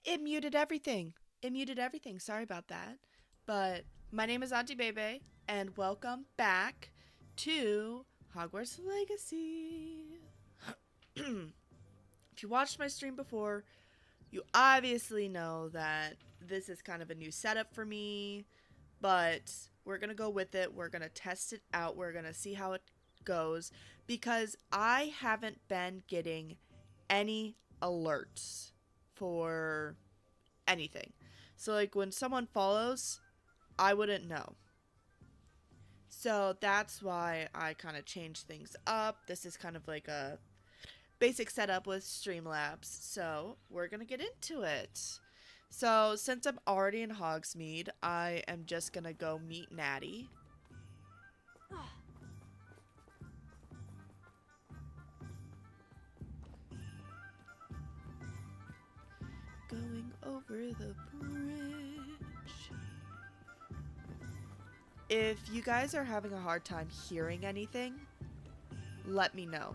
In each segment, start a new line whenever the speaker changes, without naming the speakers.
It muted everything. It muted everything. Sorry about that. But my name is Auntie Bebe, and welcome back to Hogwarts Legacy. If you watched my stream before, you obviously know that this is kind of a new setup for me, but we're going to go with it. We're going to test it out. We're going to see how it goes because I haven't been getting any alerts for anything. So like when someone follows, I wouldn't know. So that's why I kind of changed things up. This is kind of like a basic setup with Streamlabs. So we're going to get into it. So since I'm already in Hogsmeade, I am just going to go meet Natty. Going over the bridge. If you guys are having a hard time hearing anything, let me know.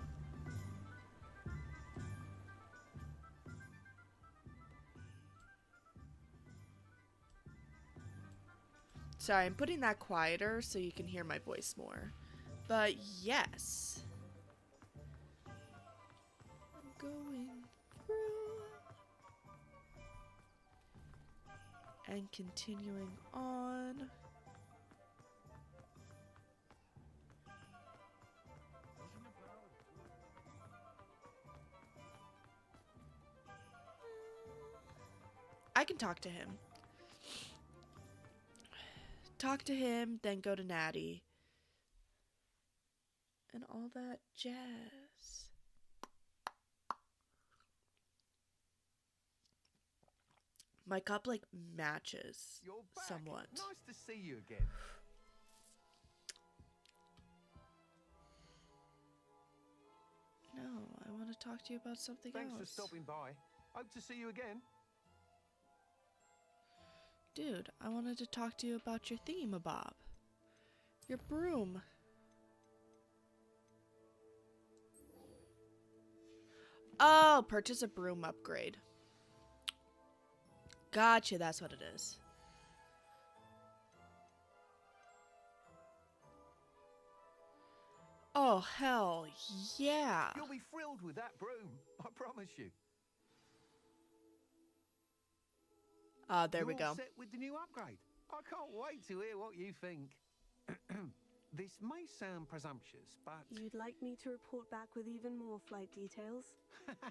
Sorry, I'm putting that quieter so you can hear my voice more. But yes. I'm going through and continuing on. I can talk to him. Talk to him, then go to Natty. And all that jazz. My cup, like, matches
You're back.
somewhat.
Nice to see you again.
No, I want to talk to you about something
Thanks
else.
for stopping by. Hope to see you again.
Dude, I wanted to talk to you about your thingamabob. Your broom. Oh, purchase a broom upgrade. Gotcha, that's what it is. Oh, hell yeah.
You'll be thrilled with that broom. I promise you.
There we
You're
go.
all set with the new upgrade. I can't wait to hear what you think. This may sound presumptuous, but
You'd like me to report back with even more flight details?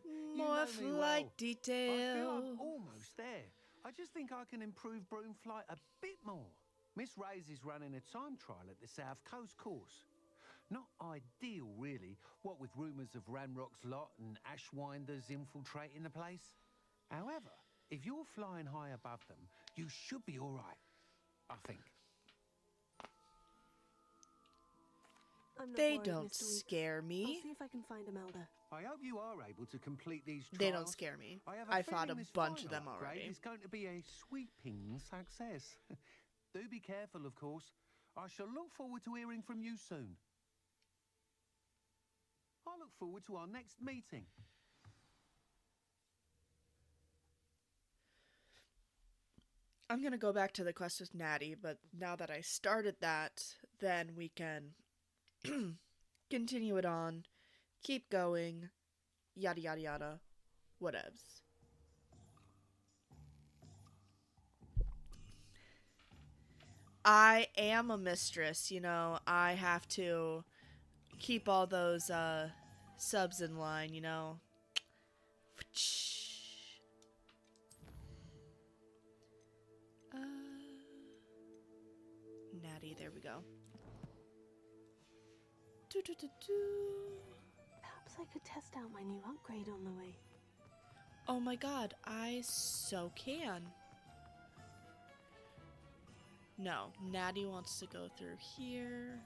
you
More
know me
flight
well. I
detail.
feel I'm almost there. I just think I can improve broom flight a bit more. Miss Ray's is running a time trial at the South Coast course. Not ideal, really, what with rumours of Ranrock's lot and Ashwinders infiltrating the place. However, if you're flying high above them, you should be all right, I think.
I'm not
They
worried,
don't
Mr. Weeks.
scare
I'll
me.
see if I can find a melder.
I hope you are able to complete these trials.
They don't scare me.
have a
I fought a
feeling this
bunch of
final
them
upgrade
already.
is going to be a sweeping success. Do be careful, of course. I shall look forward to hearing from you soon. I look forward to our next meeting.
I'm gonna go back to the quest with Natty, but now that I started that, then we can continue it on, keep going, yada yada yada, whatevs. I am a mistress, you know, I have to keep all those subs in line, you know. Uh, Natty, there we go.
Perhaps I could test out my new upgrade on the way.
Oh my god, I so can. No, Natty wants to go through here.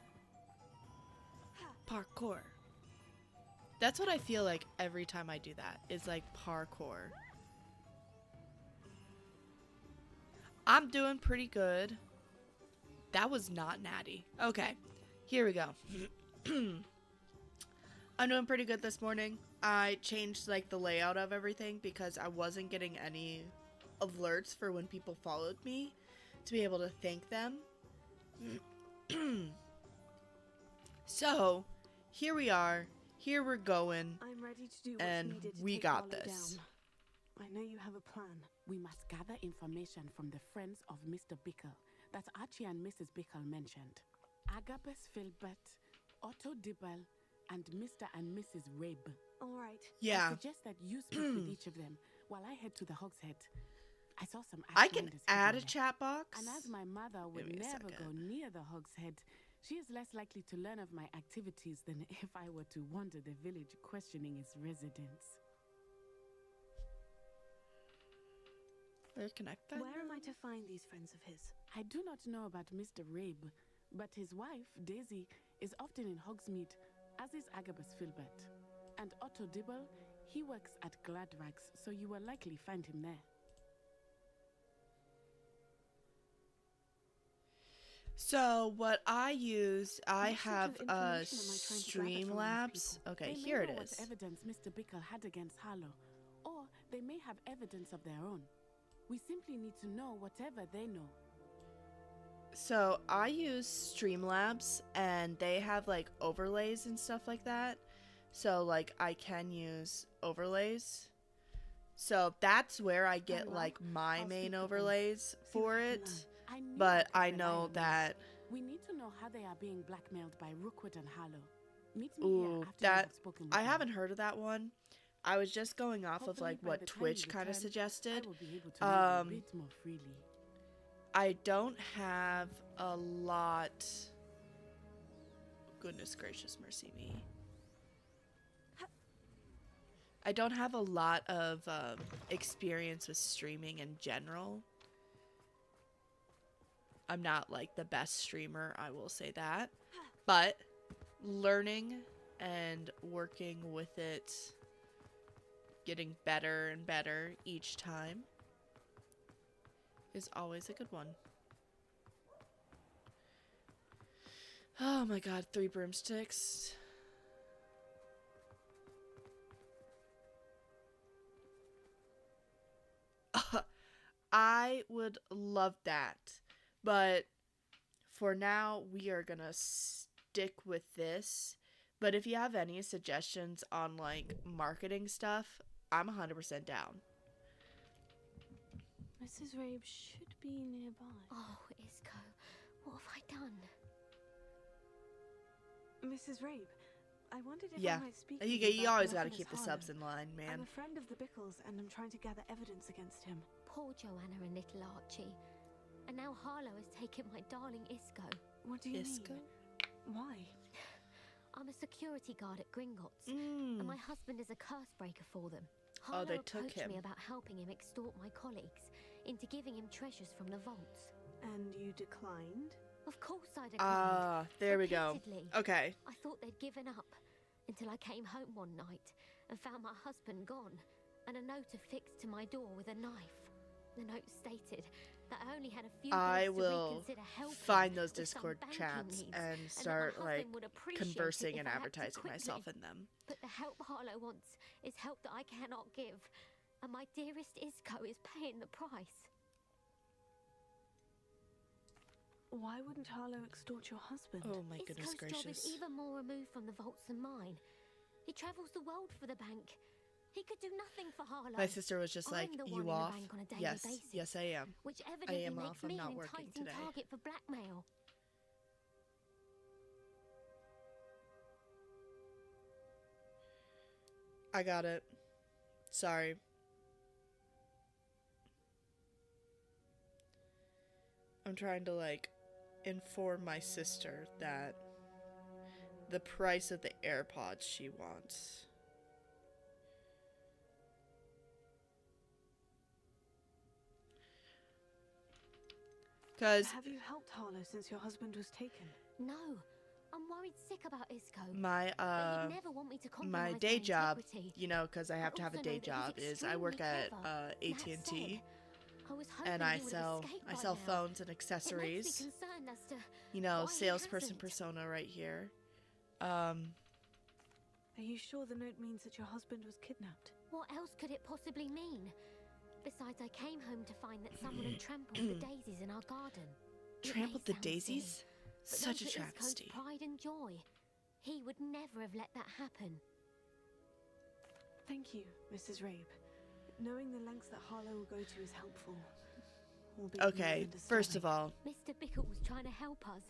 Parkour. That's what I feel like every time I do that. Is like parkour. I'm doing pretty good. That was not Natty. Okay, here we go. I'm doing pretty good this morning. I changed like the layout of everything because I wasn't getting any alerts for when people followed me to be able to thank them. So, here we are. Here we're going.
I'm ready to do what's
And
needed to
we
take
got
Harlow
this.
down. I know you have a plan.
We must gather information from the friends of Mr. Bickle that Archie and Mrs. Bickle mentioned. Agabus Filbert, Otto Dibble, and Mr. and Mrs. Rabe.
All right.
Yeah.
I suggest that you speak with each of them while I head to the Hogshead. I saw some
I can
Ashlanders
add a
hidden there.
chat box.
And as my mother would
Give me a
never go
second.
near the Hogshead, she is less likely to learn of my activities than if I were to wander the village questioning its residents.
Where connect that?
Where am I to find these friends of his?
I do not know about Mr. Rabe, but his wife, Daisy, is often in Hogsmeade, as is Agabus Filbert. And Otto Dibble, he works at Gladrags, so you will likely find him there.
So what I use, I
What sort
have
of information am I trying to gather from these
Streamlabs.
people?
Okay,
They may
here it
know what
is.
evidence Mr. Bickle had against Harlow, or they may have evidence of their own. We simply need to know whatever they know.
So I use Streamlabs, and they have like overlays and stuff like that. So like I can use overlays. So that's where I get
well,
like my
I'll
main
speak with them.
overlays
See
for
what I can
it.
learn.
I knew
But
could
I
rely
know
on them.
that
We need to know how they are being blackmailed by Rookwood and Harlow. Meet me
Ooh,
here after
that-
you have spoken with
I
them.
haven't heard of that one. I was just going off of
Hopefully
like
by
what
the time
Twitch
you
kind of
return,
suggested.
I will be able to move a
Um,
bit more freely.
I don't have a lot. Goodness gracious, mercy me. I don't have a lot of experience with streaming in general. I'm not like the best streamer, I will say that. But learning and working with it, getting better and better each time, is always a good one. Oh my god, 3 broomsticks. I would love that. But for now, we are gonna stick with this. But if you have any suggestions on like marketing stuff, I'm 100% down.
Mrs. Rabe should be nearby.
Oh, Isco, what have I done?
Mrs. Rabe, I wondered if
Yeah.
I might speak
You,
with you
you
about
always gotta
Nicholas
keep the
Harlow.
subs in line,
I'm
man.
a friend of the Bickles, and I'm trying to gather evidence against him.
Poor Joanna and little Archie. And now Harlow has taken my darling Isco.
What do you
Isco?
mean? Why?
I'm a security guard at Gringotts,
Mm.
and my husband is a curse breaker for them.
Oh,
Harlow
they took
approached me
him.
about helping him extort my colleagues into giving him treasures from the vaults.
And you declined?
Of course I declined.
Ah, there we go.
Repeatedly.
Okay.
I thought they'd given up until I came home one night and found my husband gone and a note affixed to my door with a knife. The note stated that I only had a few
I
days to
will
reconsider helping
find those
with some
Discord
banking
chats
needs,
and
that my
start like
husband would appreciate it
conversing
if
and
I acted
advertising myself
quickly.
in them.
But the help Harlow wants is help that I cannot give, and my dearest Isco is paying the price.
Why wouldn't Harlow extort your husband?
Oh my goodness
Isco's job
gracious.
is even more removed from the vaults than mine. He travels the world for the bank. He could do nothing for Harlow.
My sister was just
I'm
like,
the one in
you
the
off?
bank on a daily
Yes,
basis.
yes I am.
Which evidently
am
makes
off, I'm
me
not
an
working
enticing
today.
target for blackmail.
I got it. Sorry. I'm trying to like inform my sister that the price of the AirPods she wants. Cause
Have you helped Harlow since your husband was taken?
No, I'm worried sick about Isco.
my
But he'd never want me to
my
compromise
day
my
job,
integrity.
you know, because I have to have a
also know
day
that he's
job, is I work
extremely
at
clever. That
AT&T,
said, I was hoping
and
he
I
would have
sell
escaped
I
by
sell
now.
phones and
It
accessories.
makes me concerned as to
You know,
why he
salesperson
hasn't.
persona right here.
Are you sure the note means that your husband was kidnapped?
What else could it possibly mean? Besides, I came home to find that someone had trampled the daisies in our garden. It
Trampled
may
the
sound
daisies?
silly, but
Such a
those are East Coast
travesty.
pride and joy. He would never have let that happen.
Thank you, Mrs. Rabe. Knowing the lengths that Harlow will go to is helpful. albeit
Okay,
more
first of
understanding.
all,
Mr. Bickle was trying to help us,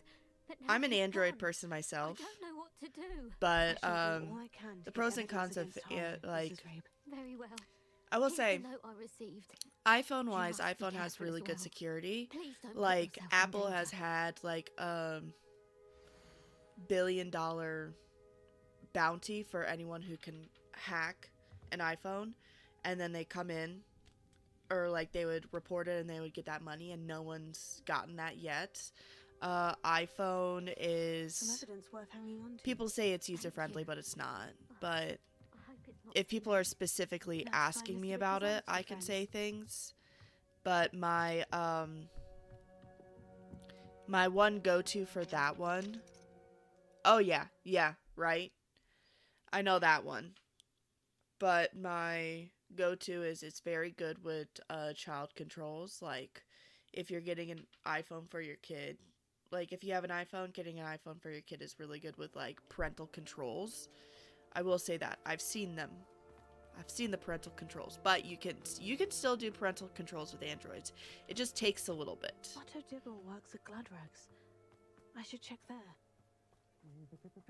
but now
I'm an
he's
Android
gone.
person
I
myself,
don't know what to do.
but
I shall do all I can to
the
get
pros and
evidence
cons of
against
it,
Harlow,
like,
Mrs. Rabe.
Very well.
I will
Here's
say,
the note I received.
iPhone wise,
must be
iPhone has
careful
really
as
good
well.
security.
Please don't put
Like
yourself in
Apple
danger.
has had like $1 billion bounty for anyone who can hack an iPhone, and then they come in, or like they would report it and they would get that money, and no one's gotten that yet. iPhone
Some
is,
evidence worth hanging on to.
people say it's user friendly,
you.
but it's not. But
I hope it's not
if
too
people are
late.
specifically
That's fine,
asking
Mr.
me
Bickle's
about it,
honest
I
with
can
friends.
say things. But my my one go-to for that one, oh yeah, right, I know that one. But my go-to is it's very good with child controls. Like if you're getting an iPhone for your kid, like if you have an iPhone, getting an iPhone for your kid is really good with like parental controls. I will say that I've seen them. I've seen the parental controls, but you can still do parental controls with Androids. It just takes a little bit.
Otto Dibble works at Gladrags. I should check there.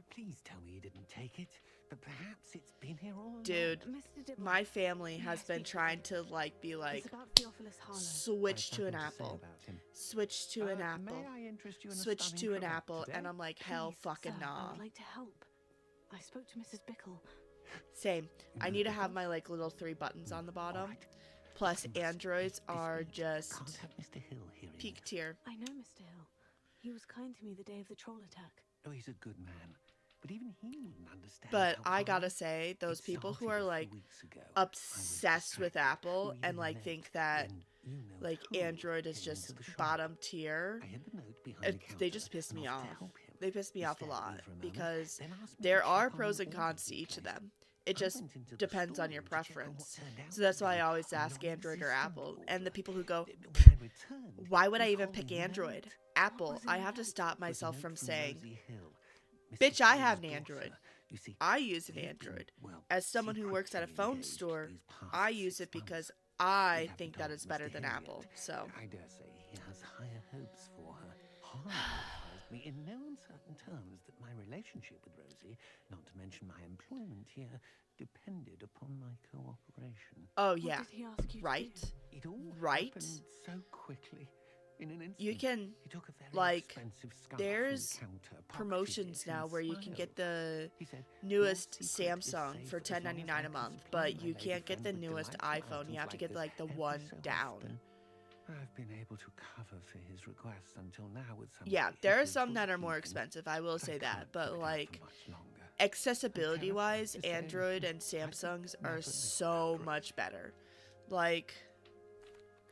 Please tell me you didn't take it. But perhaps it's been here all along.
Dude,
Mr. Dibble,
my family
may I
has been
speak to
trying
you?
to like be like,
It's about Theophilus Harlow.
switch
I
to
have
an
nothing to say
apple,
about him.
switch to an apple,
May I interest you in a
switch
stunning
to an
cravat
apple,
today?
and I'm like, hell
Please,
fucking
sir, I
nah.
would like to help. I spoke to Mrs. Bickle.
Same. I
No
need to have
pickles?
my like little 3 buttons on the bottom.
Alright.
Plus,
Please,
Androids
this
are
week,
just
can't have Mr. Hill hearing
peak
it.
tier.
I know Mr. Hill. He was kind to me the day of the troll attack.
Oh, he's a good man. But even he wouldn't understand.
But
how
I
hard
gotta say, those
it
people who
started
are
a few
like
weeks ago. I was
obsessed with
distracted.
Apple
Well,
and
even
like
then,
think that
when you know
like
who
Android is
came
just
into the shop,
bottom tier,
I hid the note behind the
they
counter
just piss
and
me
offered
off.
to help him.
They piss me
He
off a
stared at me
lot
for a moment,
because
then asked me
there
to
are
check on
pros
an
and
order
cons to
he'd
each of
placed.
them. It
I
just
went into the
depends on
store
your
to check on what
preference.
turned out
So that's
to
why
be
I always
a
ask Android or
non-existent
Apple. And the
order.
people who go,
When I returned,
why would
he
I
was
even
holding
pick
the
Android?
note.
Apple,
was in
I
the
have to
note?
stop
It was a
myself
note
from
from
saying,
Rosie Hill, Mr.
bitch, I
Hill's
have an
daughter.
Android.
You see,
I use an
they've been,
Android.
well,
As someone who works at a
secretly
phone
engaged
store,
these past
I use
6
it because
months. We
I
haven't
think that
told
is better
Mr.
than
Hill
Apple.
yet.
So,
I dare say he has higher hopes for her. Harlow advised me in no uncertain terms that my relationship with Rosie, not to mention my employment here, depended upon my cooperation.
oh
What
yeah,
did he ask you
right?
to do?
It all
Right?
happened so quickly. In an instant,
You can,
he took a very
like,
expensive scarf
there's
from the counter, pocketed
promotions
it,
now
and
where you can get
smiled.
the
He said,
newest
"Your secret is
Samsung
safe
for
as long as I
$10.99 a
can
month,
supply
but
my
you
lady
can't get
friend
the
with
newest
delightful
iPhone.
items
You have to
like
get
this
like the
every
one
so
down.
often. I've been able to cover for his requests until now with some
Yeah,
of the
there are
hidden
some that are more
bookkeeping,
expensive. I will
but I
say that,
can't
but
keep it up
like
for much longer.
accessibility wise,
I'm terrified to say
Android and
I could
Samsung's
never
are
live
so
without
much better. Like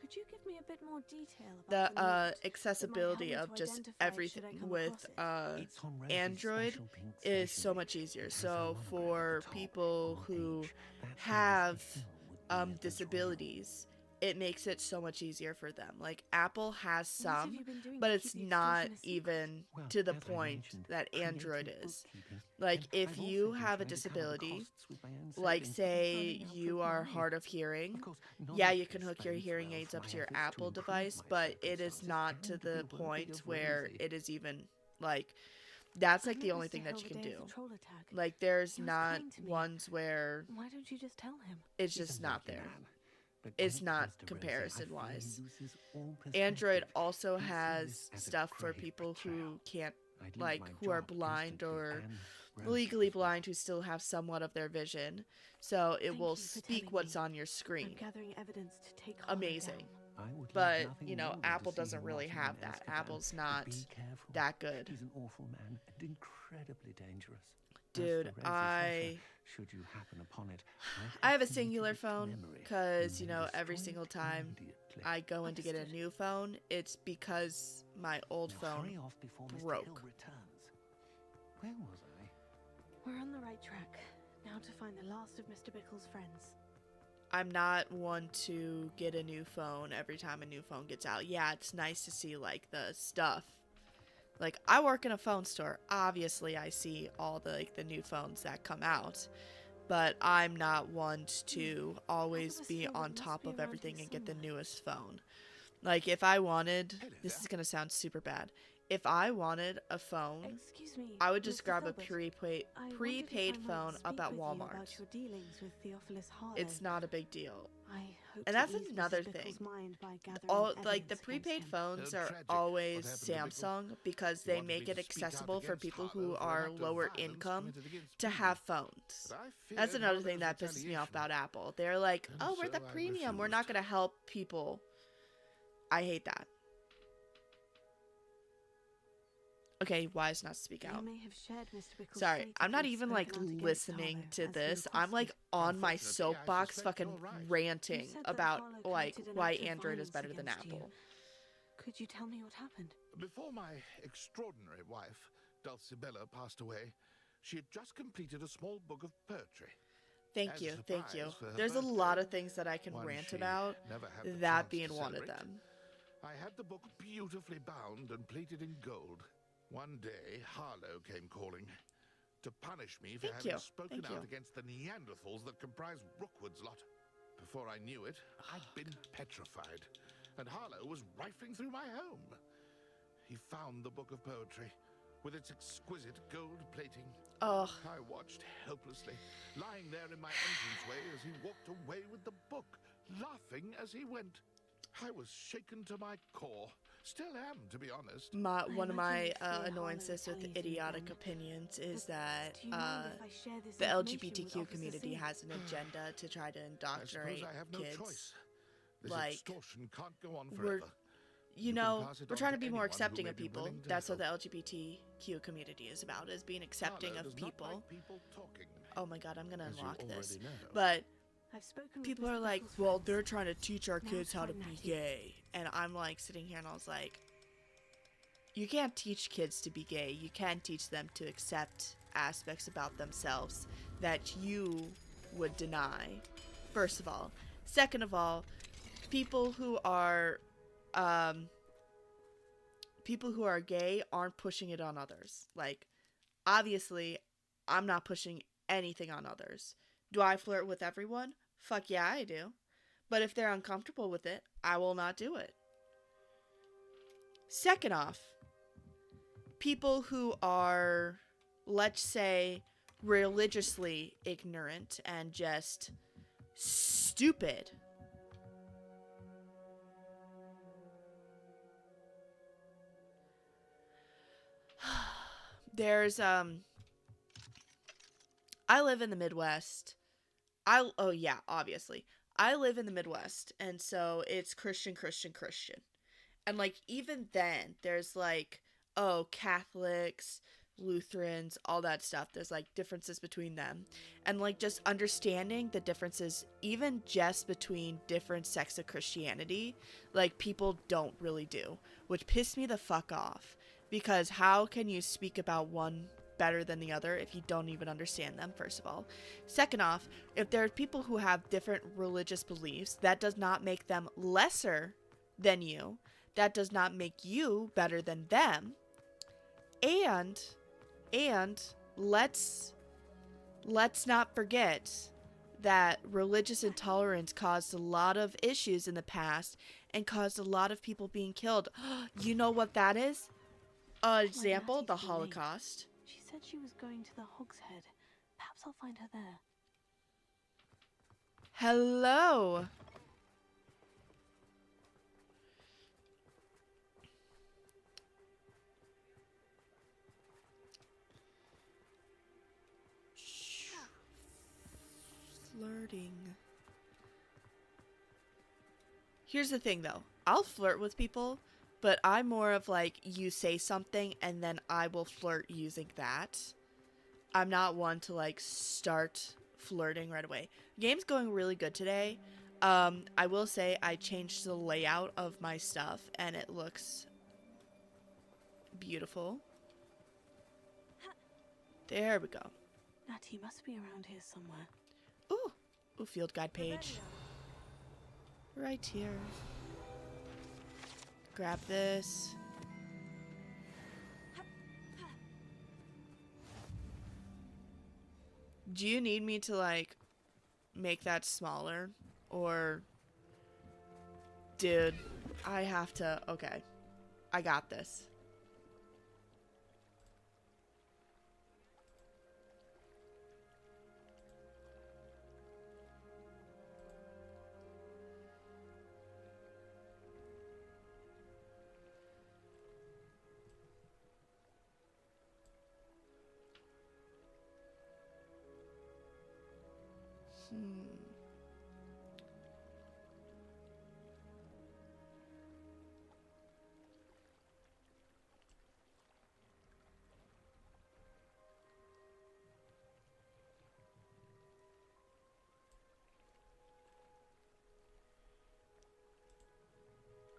Could you give me a bit more detail
the
about the note
accessibility
help
of
me to
just
identify it should I
everything
come
with
across
It's on Rosie's
Android
special pink
is so
stationery.
much easier.
It has a
So
monogram at
for
the top,
people
on
who
each. That's how
have
Mr. Hill would be able to
disabilities, it makes it so much easier for them. Like Apple has
What have
some,
you been doing
but
to
it's
keep the
not
extortion a secret?
even
Well,
to the
as I
point
mentioned,
that
creative
Android is.
bookkeeping,
Like
and
if
I've
you
also been
have a
trying to cover the
disability,
costs with my own
like
savings,
say
but I'm finding out
you
that
are
my
hard of hearing,
Of course,
yeah,
knowledge
you can
is
hook your
bodes
hearing
well
aids
for
up
my
to your
efforts to
Apple
improve
device,
my
but it is
circumstances
not to
and
the
be worthy
point
of
where
Rosie.
it is even like that's
I
like
met
the only
Mr.
thing that
Hill
you
the
can
day of
do.
the troll attack.
Like there's
He was
not
kind to me.
ones where
Why don't you just tell him?
it's
He's a
just not
lovely
there.
man, but when
It's
it
not
comes to Rosie, I
comparison
fear he
wise.
loses all
Android
perspective.
also
He sees
has
this as a
stuff for
grave
people who
betrayal.
can't,
I'd lose
like
my
who are
job
blind
instantly,
or
and Rosie
legally
as well.
blind who still have somewhat of their vision. So it
Thank
will
you for
speak
telling
what's
me.
on your
I'm
screen.
gathering evidence to take Harlow
Amazing.
down.
I would love
But,
nothing
you know,
more than to
Apple
see
doesn't
him
really
rotting
have
in
that.
Azkaban,
Apple's
but
not
be careful.
that good.
He's an awful man and incredibly dangerous.
Dude,
As for Rosie's
I
letter, should you happen upon it,
I have a
committed
singular
it to
phone
memory
because, you
and
know,
destroy
every
it
single time
immediately.
I go in to get a
Understood.
new phone, it's because my old
Now
phone
hurry off before Mr.
broke.
Hill returns. Where was I?
We're on the right track. Now to find the last of Mr. Bickle's friends.
I'm not one to get a new phone every time a new phone gets out. Yeah, it's nice to see like the stuff. Like I work in a phone store. Obviously, I see all the like the new phones that come out. But I'm not one to always be on top of everything and get the newest phone. Like if I wanted, this is going to sound super bad. If I wanted a phone,
Excuse me,
I would just
Mr.
grab a
Filbert.
prepaid phone up at Walmart.
About your dealings with Theophilus Harlow.
It's not a big deal.
I hope
And
to
that's
ease
another
Mrs.
thing.
Bickle's mind by gathering
All like the
evidence
prepaid
against him.
phones
So
are
tragic.
always
What happened to Bickle?
Samsung because
He
they
wanted
make
me to
it
speak out
accessible for
against
people who
Harlow for an
are
act of
lower
violence
income
committed against
to
me.
have phones.
But I
That's
feared
another thing
Harlow's
that pisses me off
retaliation.
about Apple. They're like,
And
"Oh, we're
so
the
I
premium. We're
refused.
not going to help people." I hate that. Okay, wise not to speak
You
out.
may have shared Mr. Bickle's
Sorry,
fate
I'm
if
not
you'd
even
spoken
like
out against
listening
Harlow,
to
as he
this. I'm like
requested.
on my
Unfortunately, I
soapbox
suspect
fucking
you're right.
ranting
You said that
about
Harlow
like
committed an
why
act of
Android is
violence
better than
against you.
Apple.
Could you tell me what happened?
Before my extraordinary wife, Dulcibella, passed away, she had just completed a small book of poetry.
Thank
As a
you, thank you.
surprise for her
There's a
birthday,
lot of things that I can
one
rant
she
about,
never had the
that
chance
being
to
one of
celebrate.
them.
I had the book beautifully bound and plated in gold. One day, Harlow came calling to punish me for
Thank
having
you,
spoken
thank you.
out against the Neanderthals that comprise Rookwood's lot. Before I knew it, I'd been petrified, and Harlow was rifling through my home. He found the book of poetry with its exquisite gold plating.
Oh,
I watched helplessly, lying there in my entranceway as he walked away with the book, laughing as he went. I was shaken to my core. Still am, to be honest.
one of
imagine
my
you fear Harlow
annoyances with
retaliating
idiotic
again.
opinions is
But
that
do you mind if I share this
the
information with
LGBTQ
Officer
community
C?
has an agenda to try to
I
indoctrinate
suppose I have no
kids.
choice. This
Like,
extortion can't go on
we're-
forever.
You
You can
know,
pass it
we're
on
trying
to
to be more
anyone who
accepting
may
of
be
people.
willing to
That's what the
help.
LGBTQ community is about, is being accepting
Harlow
of
does not
people.
like people talking,
Oh my god, I'm gonna
as you
unlock this.
already know.
But
I've spoken with
people
Mr.
are like,
Bickle's
well,
friends.
they're trying to teach our
Now
kids how to
try
be
Natty.
gay. And I'm like sitting here and I was like, you can't teach kids to be gay. You can teach them to accept aspects about themselves that you would deny, first of all. Second of all, people who are gay aren't pushing it on others. Like, obviously, I'm not pushing anything on others. Do I flirt with everyone? Fuck yeah, I do. But if they're uncomfortable with it, I will not do it. Second off, people who are, let's say, religiously ignorant and just stupid. There's I live in the Midwest. Oh yeah, obviously. I live in the Midwest, and so it's Christian, Christian, Christian. And like even then, there's like, oh, Catholics, Lutherans, all that stuff. There's like differences between them. And like just understanding the differences even just between different sects of Christianity, like people don't really do, which pissed me the fuck off. Because how can you speak about one better than the other if you don't even understand them, first of all? Second off, if there are people who have different religious beliefs, that does not make them lesser than you. That does not make you better than them. And let's not forget that religious intolerance caused a lot of issues in the past and caused a lot of people being killed. You know what that is? Example,
Natty's
the
been late.
Holocaust.
She said she was going to the Hog's Head. Perhaps I'll find her there.
Hello. Flirting. Here's the thing though. I'll flirt with people, but I'm more of like, you say something and then I will flirt using that. I'm not one to like start flirting right away. Game's going really good today. I will say I changed the layout of my stuff and it looks beautiful. There we go.
Natty must be around here somewhere.
Ooh, field guide page.
Revelio.
Right here. Grab this. Do you need me to, like, make that smaller? Or... Dude, I have to... Okay. I got this.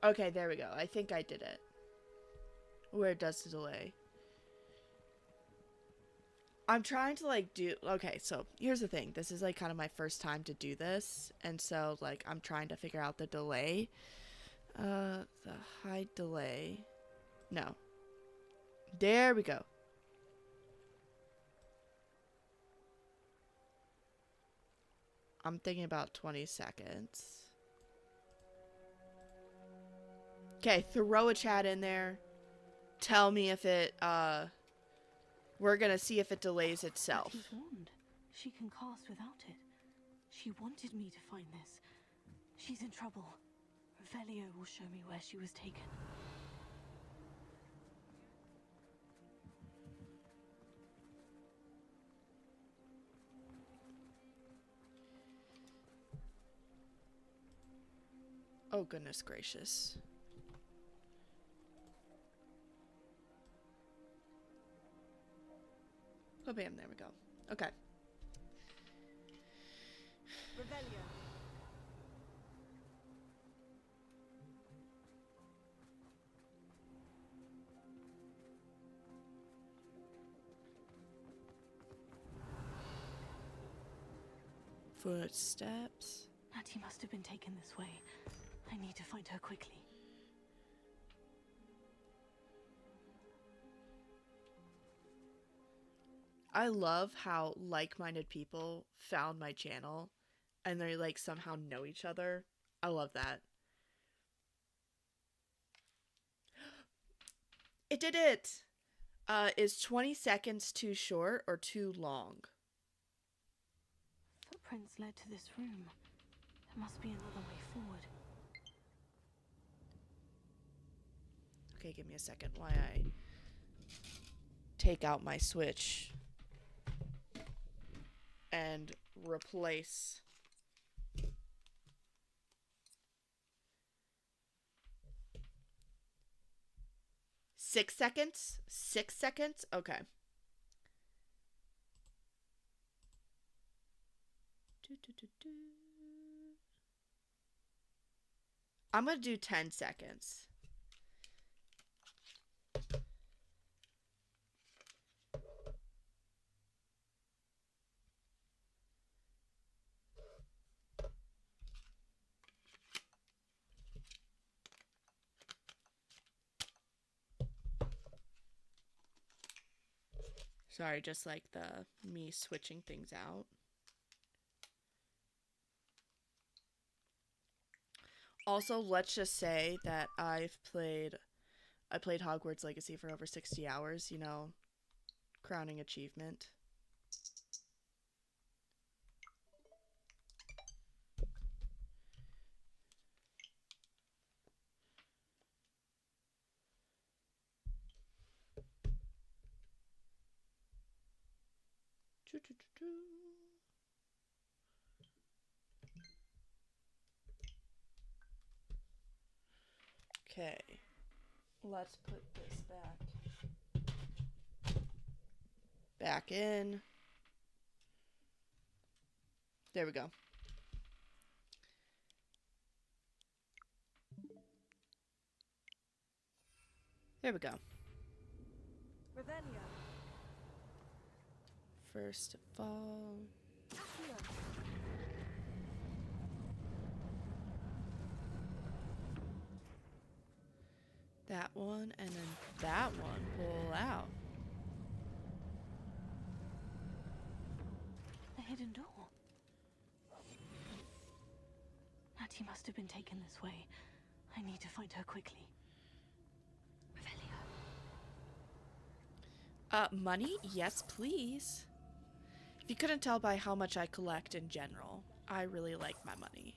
Okay, there we go. I think I did it. Where it does the delay. I'm trying to, like, do... Okay, so here's the thing. This is, like, kind of my first time to do this. And so, like, I'm trying to figure out the delay. The high delay. No. There we go. I'm thinking about 20 seconds. Okay, throw a chat in there. Tell me if it, we're gonna see if it delays itself.
He's warned. She can cast without it. She wanted me to find this. She's in trouble. Revelio will show me where she was taken.
Oh, goodness gracious. Oh, bam, there we go. Okay.
Revelio.
Footsteps.
Natty must have been taken this way. I need to find her quickly.
I love how like-minded people found my channel and they, like, somehow know each other. I love that. It did it! Is 20 seconds too short or too long?
Footprints led to this room. There must be another way forward.
Okay, give me a second while I take out my Switch and replace. Six seconds? 6 seconds? Okay. I'm gonna do 10 seconds. Sorry, just like the me switching things out. Also, let's just say that I played Hogwarts Legacy for over 60 hours, you know, crowning achievement. Okay, let's put this back in. There we go. There we go.
Revelio.
First of all, That one, and then that one. Pull out.
The hidden door. Natty must have been taken this way. I need to find her quickly. Revelio.
Money? Yes, please. If you couldn't tell by how much I collect in general, I really like my money.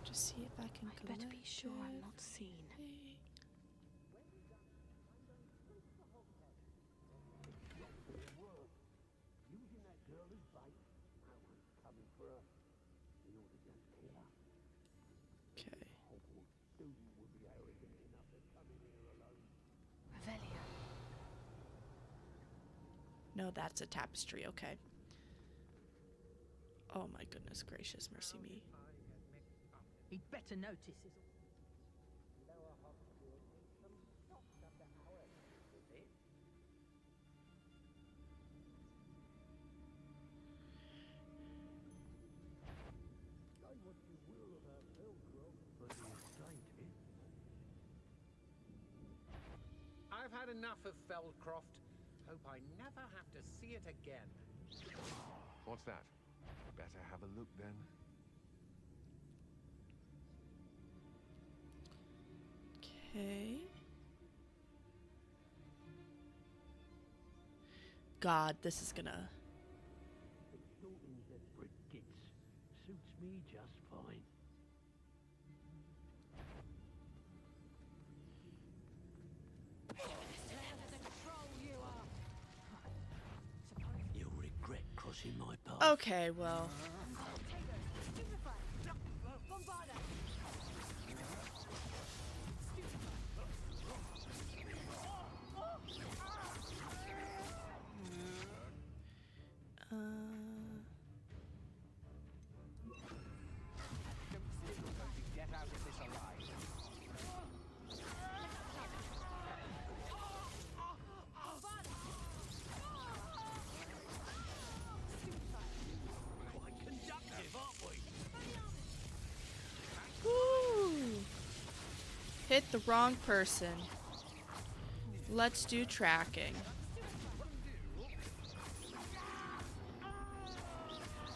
Just see if I can
I better be sure I'm not seen.
Okay.
Revelio.
No, that's a tapestry. Okay. Oh my goodness gracious, mercy me.
He'd better notice his...
I've had enough of Feldcroft. Hope I never have to see it again.
What's that? Better have a look then.
Okay. God, this is gonna...
Suits me just fine. You'll regret crossing my path.
Okay, well...
Get out of this alive.
Quite conductive, aren't we?
Woo! Hit the wrong person. Let's do tracking.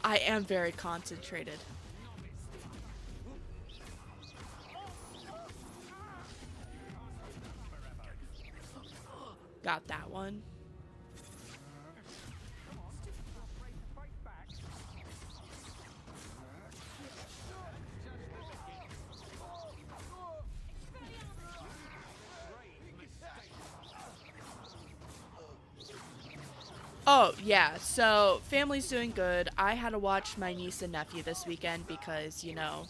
I am very concentrated. Got that one. Oh, yeah, so family's doing good. I had to watch my niece and nephew this weekend because, you know,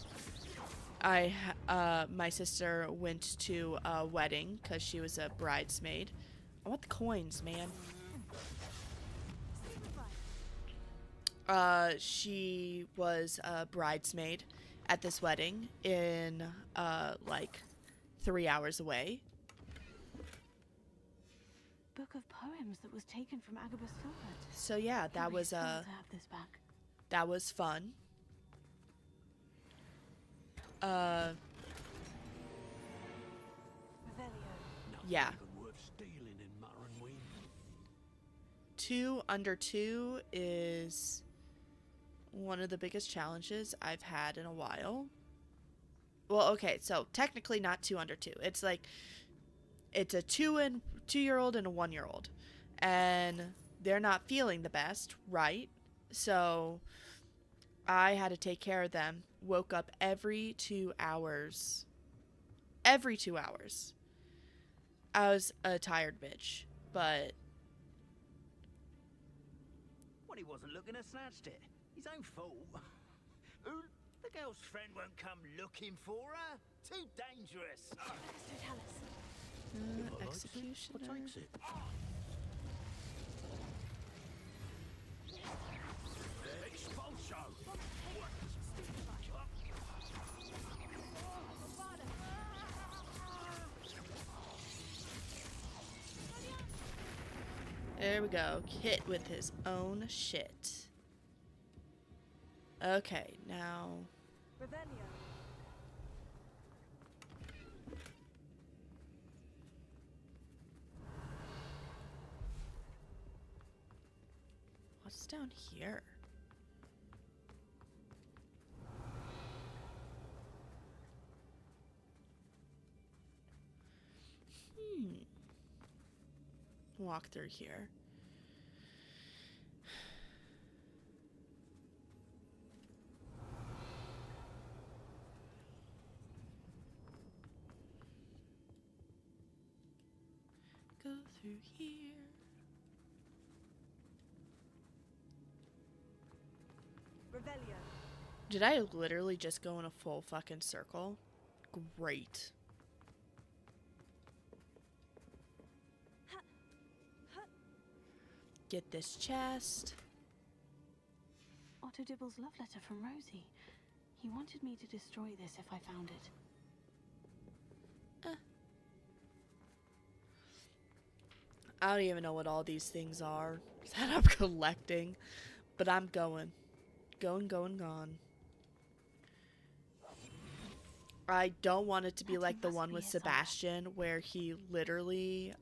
my sister went to a wedding because she was a bridesmaid. I want the coins, man. She was a bridesmaid at this wedding in, like, 3 hours away.
Book of poems that was taken from Agabus Filbert.
So yeah, that was,
to have this back.
that was fun.
Revelio.
Yeah.
Even worth stealing in Murrenween.
2 under 2 is one of the biggest challenges I've had in a while. Well, okay, so technically not 2 under 2. It's like, it's a 2-year-old and a 1-year-old. And they're not feeling the best, right? So I had to take care of them. Woke up every 2 hours. Every 2 hours. I was a tired bitch, but...
Well, he wasn't looking to snatched it. His own fault. Who? The girl's friend won't come looking for her. Too dangerous.
Executioner.
What takes it? Expulso!
There There we go. Kit with his own shit. Okay, now...
Revelio.
What's down here? Walk through here. Go through here.
Revelio.
Did I literally just go in a full fucking circle? Great. Get this chest.
Otto Dibble's love letter from Rosie. He wanted me to destroy this if I found it.
I don't even know what all these things are that I'm collecting, but I'm going. Gone. I don't want it to be like the one with Sebastian where he literally,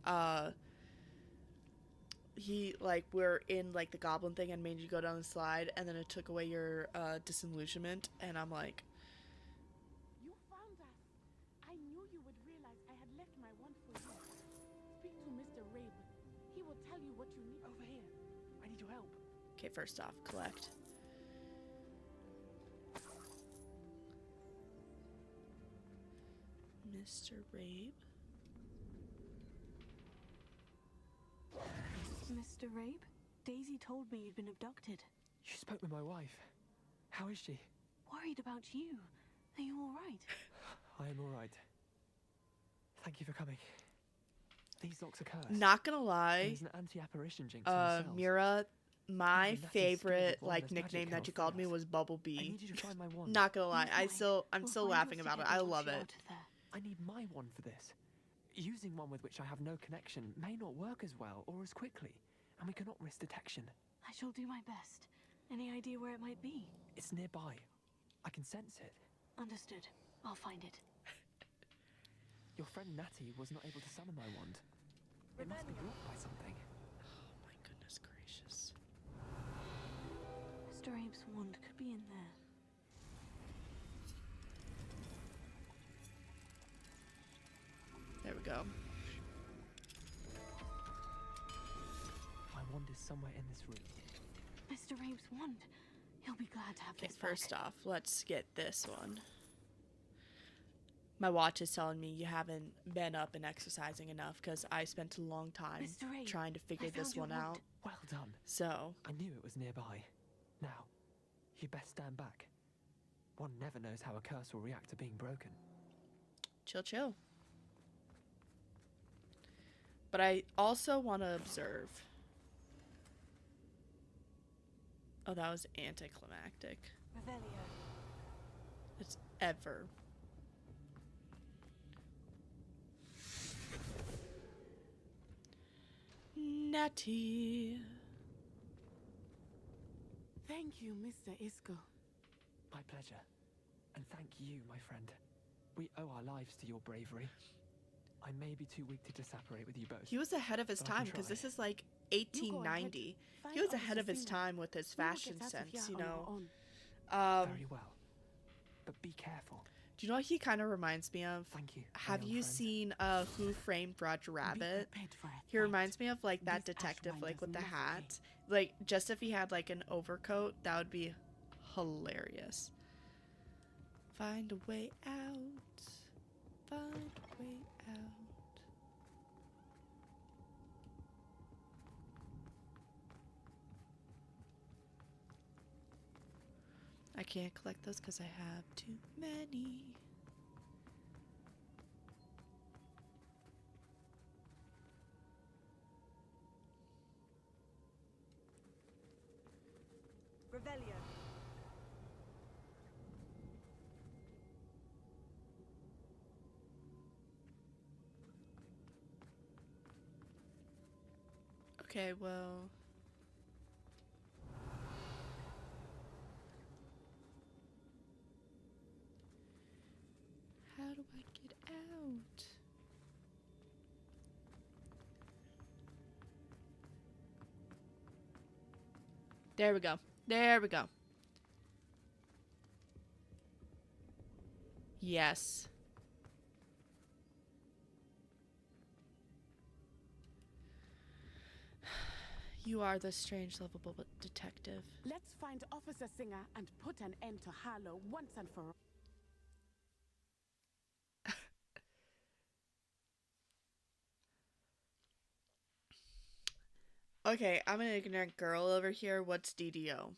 we're in like the goblin thing and made you go down the slide and then it took away your disillusionment, and I'm like,
You found us. I knew you would realize I had left my wand for you. Speak to Mr. Rabe. He will tell you what you need.
Over here. I need your help.
okay, first off, collect. Mr. Rabe.
Mr. Rabe? Daisy told me you'd been abducted.
You spoke with my wife. How is she?
Worried about you. Are you all right?
I am all right. Thank you for coming. These locks are cursed.
Not gonna lie,
There's an anti-apparition jinx in the cells.
Mira, my
Even Natty's
favorite
scared of one
like
that's magic
nickname that
cannot
you called
free
me
us.
was Bubble
I
Bee.
need you to find my wand.
Not gonna lie,
You're fine.
I'm
We'll
still
find
laughing
yours
about it.
together
I
once
love
you're
it.
out of there.
I need my wand for this. Using one with which I have no connection may not work as well or as quickly, and we cannot risk detection.
I shall do my best. Any idea where it might be?
It's nearby. I can sense it.
Understood. I'll find it.
Your friend Natty was not able to summon my wand. It must be blocked by something.
Oh my goodness gracious.
Mr. Rabe's wand could be in there.
There we go.
My wand is somewhere in this room.
Mr. Rabe's wand. He'll be glad to have
Okay,
this
first
back.
off, let's get this one. My watch is telling me you haven't been up and exercising enough because I spent a long time
Mr. Rabe,
trying to figure
I found
this
your
one
wand.
out.
Well done.
So,
I knew it was nearby. Now, you best stand back. One never knows how a curse will react to being broken.
chill. But I also want to observe. Oh, that was anticlimactic.
Revelio.
It's ever. Natty.
Thank you, Mr. Isco.
My pleasure. And thank you, my friend. We owe our lives to your bravery. I may be too weak to disapparate with you both.
He was ahead of his
But I can
time because
try.
this is like
You go ahead.
1890.
Find
He was
Officer
ahead of his
Singer.
time with his
We will
fashion
get out of
sense,
here
you
on our
know.
own.
Very well. But be careful.
Do you know what he kind of reminds me of?
Thank you. my
Have
young
you
friend.
seen Who Framed Roger
Be
Rabbit?
prepared for a
He
fight.
reminds me of like that
This
detective,
Ashwine
like
does
with the
not
hat. Like just if he had like an overcoat, that would be hilarious. Find a way out. Find a way out. I can't collect those because I have too many.
Revelio.
Okay, well. How do I get out? There we go. There we go. Yes. You are the strange, lovable detective.
Let's find Officer Singer and put an end to Harlow once and for all.
Okay, I'm an ignorant girl over here. What's DDO?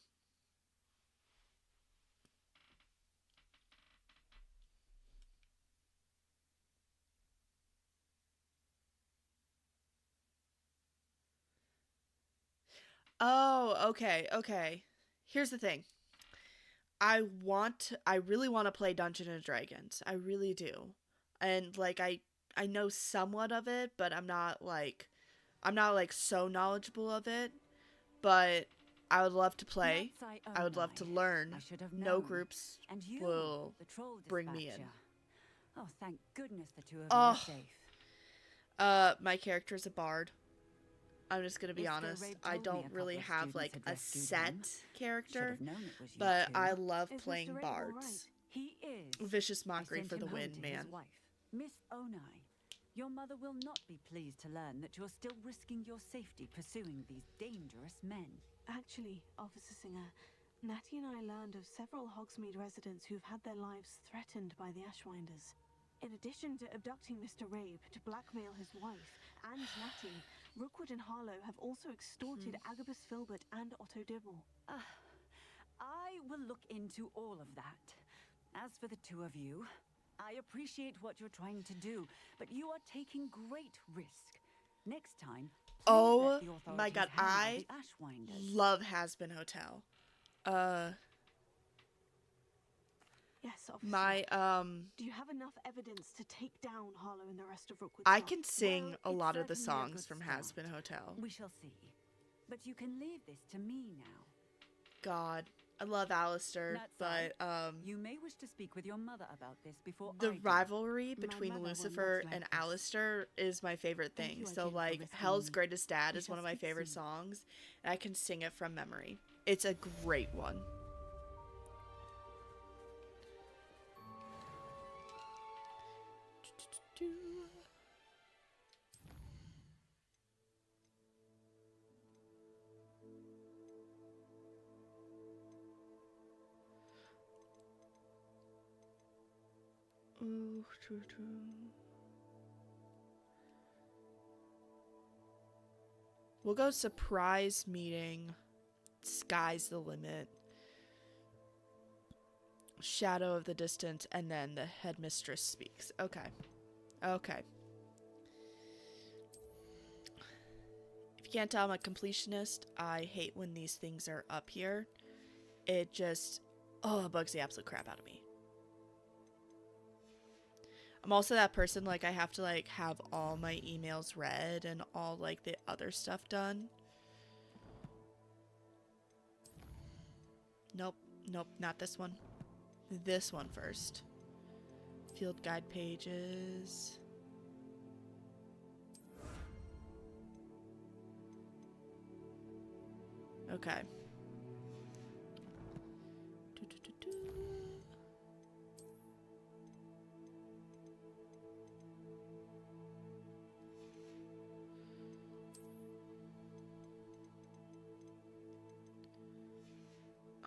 Oh, okay, okay. Here's the thing. I really want to play Dungeons and Dragons. I really do. And like I know somewhat of it, but I'm not like so knowledgeable of it, but I would love to play. I would love to learn. No groups will bring me in.
Oh, thank goodness the two of you
Oh,
are safe.
my character is a bard. I'm just gonna be honest. I don't really have like a set character, but I love playing bards.
He is.
Vicious
I
mockery
sent
for the
him home
win,
to
man.
his wife, Miss Onai. Your mother will not be pleased to learn that you're still risking your safety pursuing these dangerous men.
Actually, Officer Singer, Natty and I learned of several Hogsmeade residents who've had their lives threatened by the Ashwinders. In addition to abducting Mr. Rabe to blackmail his wife and Natty, Rookwood and Harlow have also extorted Agabus Filbert and Otto Dibble.
I will look into all of that. As for the two of you, I appreciate what you're trying to do, but you are taking great risk. Next time, please
Oh
let the
my
authorities
god,
handle
I
the Ashwinders.
love Has-Been Hotel.
Yes, Officer.
My
Do you have enough evidence to take down Harlow and the rest of Rookwood's
I
lot?
can sing a
Well,
lot
it's
of the
certainly a
songs
good
from
start.
Has-Been Hotel.
We shall see. But you can leave this to me now.
God, I love Alistair,
That's
but
You may wish to speak with your mother about this before
the
I do.
rivalry
My
between
mother will
Lucifer
not like
and
this.
Alistair is my favorite
Thank
thing.
you
So
again for
like
risking
Hell's
me.
Greatest Dad
We
is
shall
one of my
speak
favorite
soon.
songs, and I can sing it from memory. It's a great one. Ooh, true. We'll go surprise meeting. Sky's the limit. Shadow of the distance, and then the headmistress speaks. Okay. Okay. If you can't tell, I'm a completionist. I hate when these things are up here. It just, it bugs the absolute crap out of me. I'm also that person, like, I have to, like, have all my emails read and all, like, the other stuff done. Nope, not this one. This one first. Field guide pages. Okay.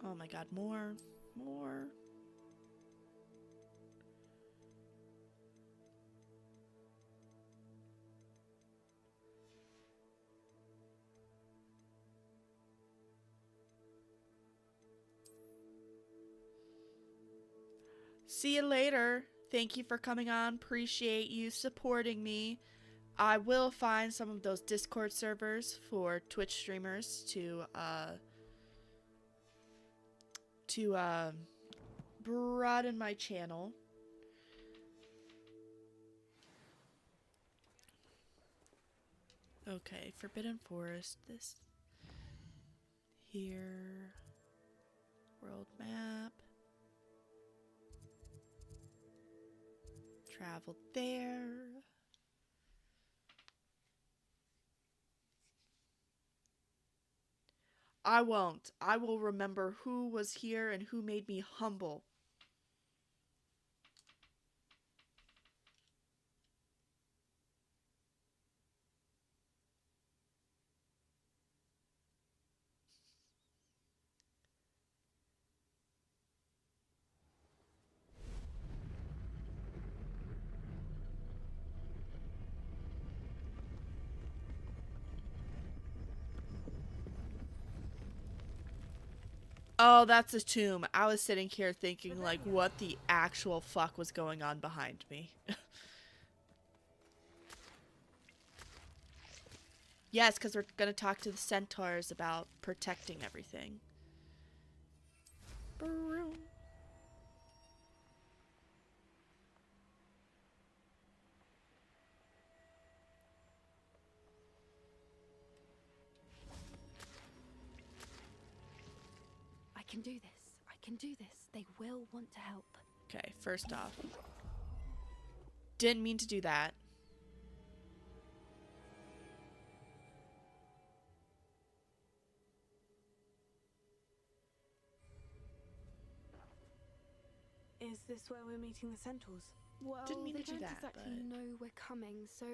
Oh my god, more. See you later. Thank you for coming on. Appreciate you supporting me. I will find some of those Discord servers for Twitch streamers to broaden my channel. Okay, Forbidden Forest. This here. World map. Travel there. I won't. I will remember who was here and who made me humble. Oh, that's a tomb. I was sitting here thinking, like, what the actual fuck was going on behind me. Yes, because we're going to talk to the centaurs about protecting everything. Broom.
I can do this. I can do this. They will want to help.
Okay, first off. Didn't mean to do that.
Is this where we're meeting the centaurs?
Well,
Didn't mean
they
to do
don't
that,
exactly
but...
know we're coming, so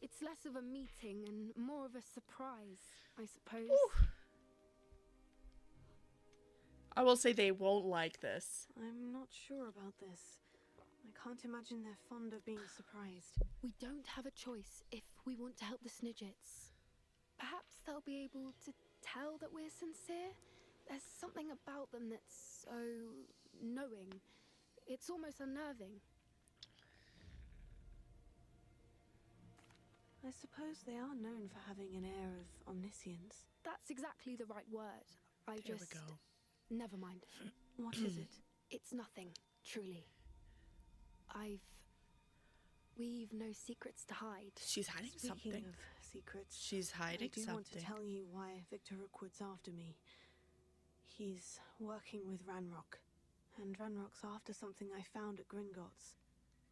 it's less of a meeting and more of a surprise, I suppose.
Ooh. I will say they won't like this.
I'm not sure about this. I can't imagine they're fond of being surprised.
We don't have a choice if we want to help the Snidgets. Perhaps they'll be able to tell that we're sincere. There's something about them that's so knowing. It's almost unnerving.
I suppose they are known for having an air of omniscience.
That's exactly the right word.
There we go.
Never mind.
What is it?
It's nothing, truly. We've no secrets to hide.
She's hiding
Speaking
something.
of secrets,
She's hiding
I do want to
something.
tell you why Victor Rookwood's after me. He's working with Ranrock, and Ranrock's after something I found at Gringotts.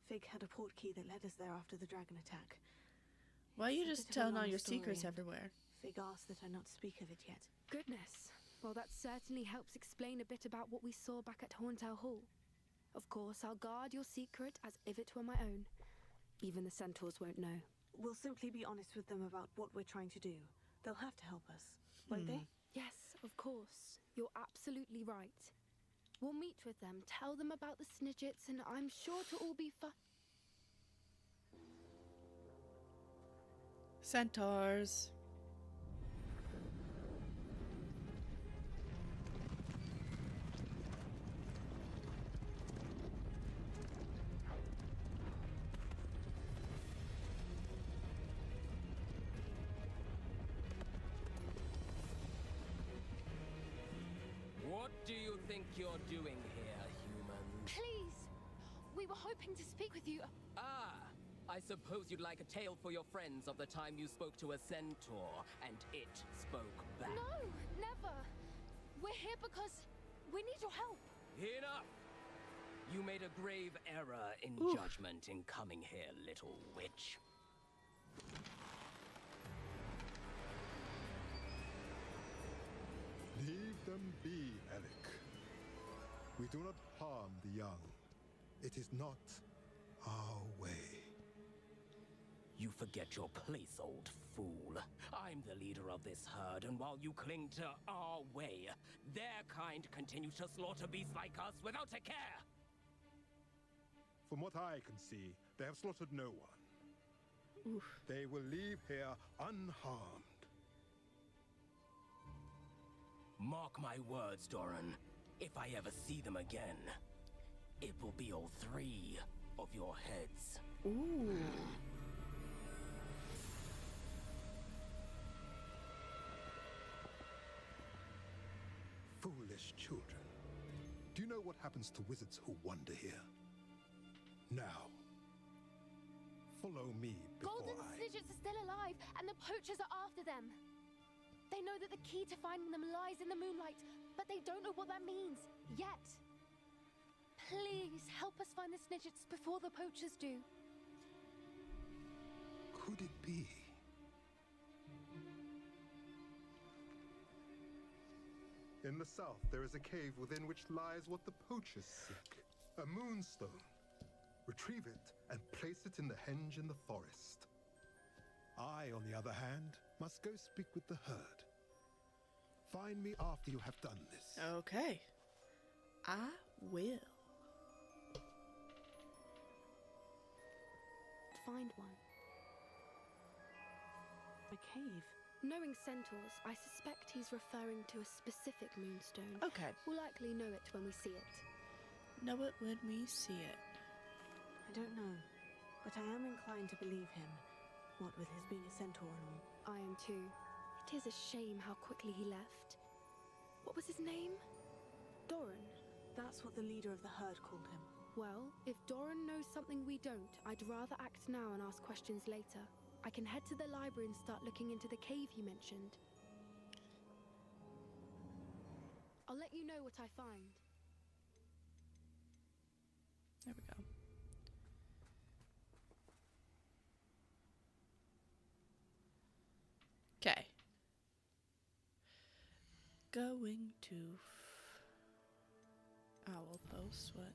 Fig had a portkey that led us there after the dragon attack.
Why are you
It's a
just
bit of a
telling all
long
your
story,
secrets
and
everywhere?
Fig asked that I not speak of it yet.
Goodness. Well, that certainly helps explain a bit about what we saw back at Horntail Hall. Of course, I'll guard your secret as if it were my own. Even the centaurs won't know.
We'll simply be honest with them about what we're trying to do. They'll have to help us, won't they?
Yes, of course. You're absolutely right. We'll meet with them, tell them about the Snidgets, and I'm sure to all be
Centaurs.
What do you think you're doing here, human?
Please! We were hoping to speak with you.
Ah! I suppose you'd like a tale for your friends of the time you spoke to a centaur, and it spoke back.
No, never. We're here because we need your help.
Enough! You made a grave error in judgment in coming here, little witch.
Leave them be, Eric. We do not harm the young. It is not our way.
You forget your place, old fool. I'm the leader of this herd, and while you cling to our way, their kind continue to slaughter beasts like us without a care.
From what I can see, they have slaughtered no one. They will leave here unharmed.
Mark my words, Doran. If I ever see them again, it will be all 3 of your heads.
Ooh.
Foolish children. Do you know what happens to wizards who wander here? Now, Follow me before
Golden Snidgets are still alive, and the poachers are after them. They know that the key to finding them lies in the moonlight, but they don't know what that means yet. Please help us find the Snidgets before the poachers do.
Could it be? In the south, there is a cave within which lies what the poachers seek. A moonstone. Retrieve it and place it in the henge in the forest. I, on the other hand, must go speak with the herd. Find me after you have done this.
Okay. I will.
Find one.
A cave.
Knowing centaurs, I suspect he's referring to a specific moonstone.
Okay.
We'll likely know it when we see it.
Know it when we see it.
I don't know, but I am inclined to believe him, what with his being a centaur and all.
I am too. It is a shame how quickly he left. What was his name? Doran.
That's what the leader of the herd called him.
Well, if Doran knows something we don't, I'd rather act now and ask questions later. I can head to the library and start looking into the cave you mentioned. I'll let you know what I find.
There we go. Okay. Going to Owl Post, what?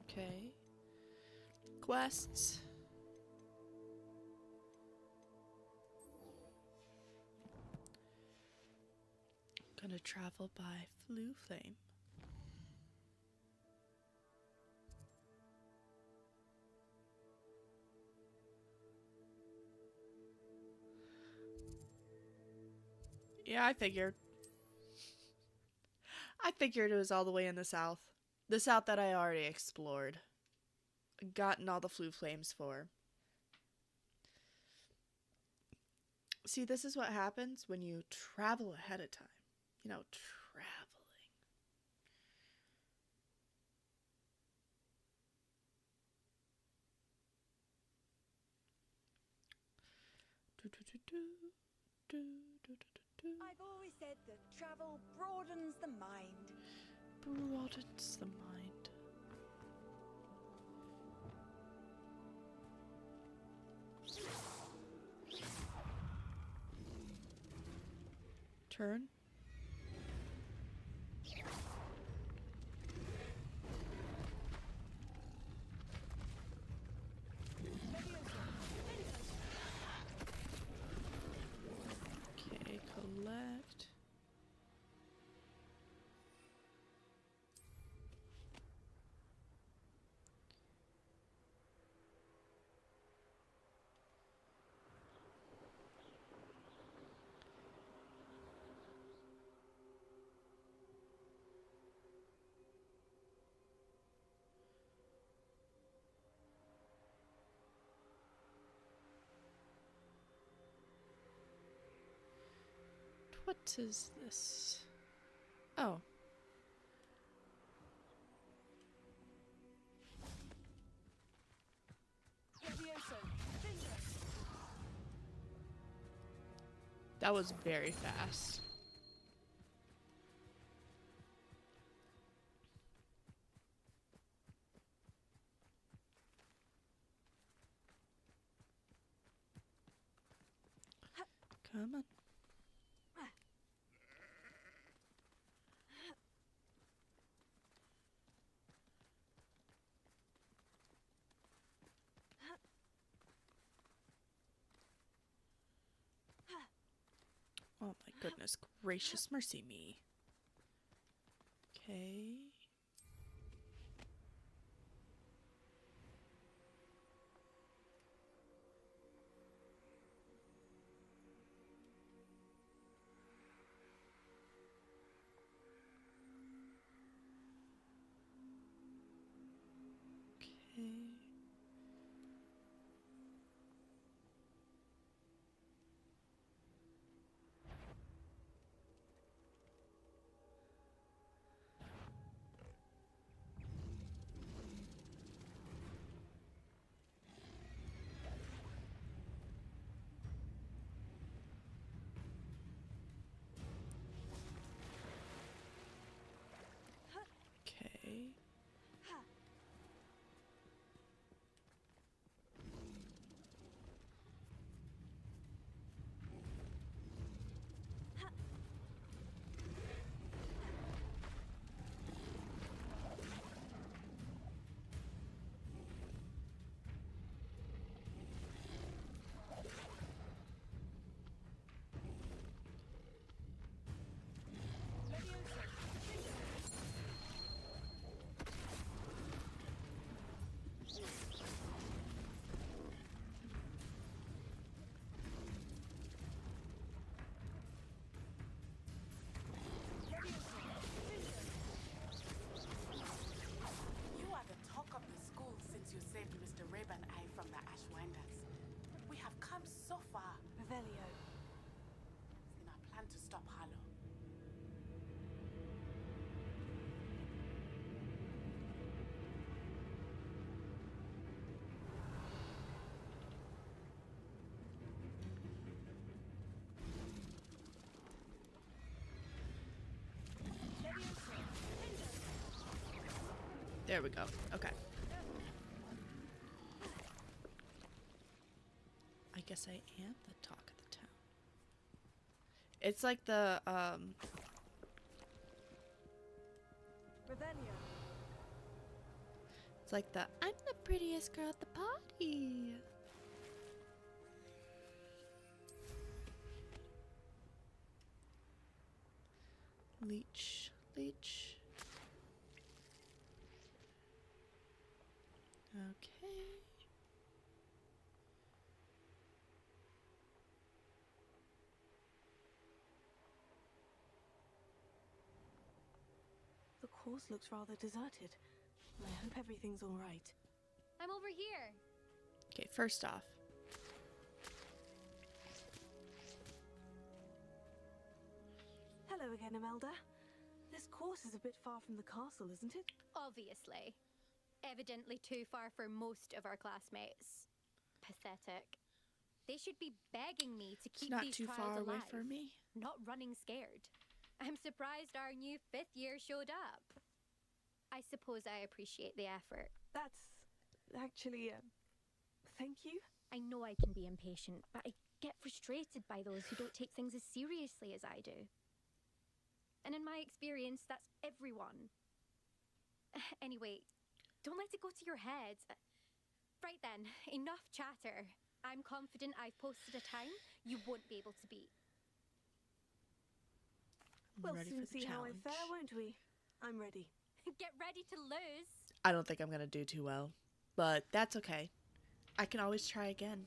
Okay. Quests. Gonna travel by Flue Flame. Yeah, I figured. I figured it was all the way in the south. The south that I already explored. Gotten all the Flue Flames for. See, this is what happens when you travel ahead of time. You know, traveling.
I've always said that travel broadens the mind.
Broadens the mind. Turn. Okay, collect. What is this? Oh. That was very fast. Come on. Oh my goodness gracious mercy me. Okay. Okay.
Revelio.
Then I plan to stop Harlow.
There we go. Okay. I guess I am the talk of the town. It's like the,
Revelio.
it's like the, I'm the prettiest girl at the party. Leech. Leech. Okay.
The course looks rather deserted. I hope everything's all right.
I'm over here.
Okay, first off.
Hello again, Imelda. This course is a bit far from the castle, isn't it?
Obviously. Evidently too far for most of our classmates. Pathetic. They should be begging me to
It's
keep
not
these
too
trials
far away
alive,
for me.
not running scared. I'm surprised our new 5th year showed up. I suppose I appreciate the effort.
That's actually, thank you.
I know I can be impatient, but I get frustrated by those who don't take things as seriously as I do. And in my experience, that's everyone. Anyway, don't let it go to your head. Right then, enough chatter. I'm confident I've posted a time you won't be able to beat.
We'll
Ready
soon
for the
see how I
challenge.
fare, won't we? I'm ready.
Get ready to lose.
I don't think I'm gonna do too well, but that's okay. I can always try again.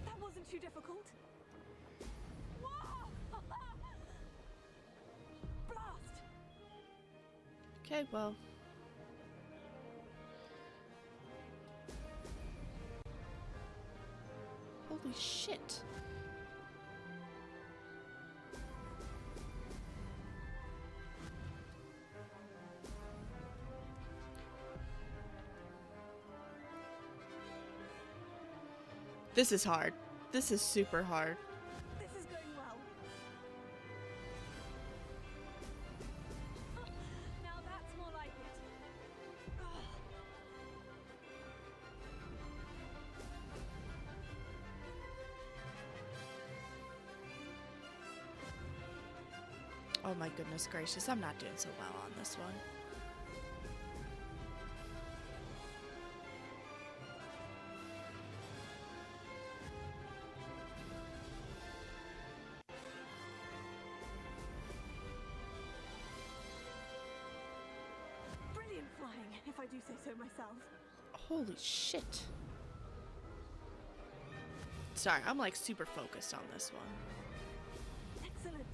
That wasn't too difficult. Whoa! Blast!
Okay, well. Holy shit. This is hard. This is super hard.
This is going well. Now that's more like it.
Oh my goodness gracious, I'm not doing so well on this one.
Brilliant flying, if I do say so myself.
Holy shit. Sorry, I'm like super focused on this one.
Excellent.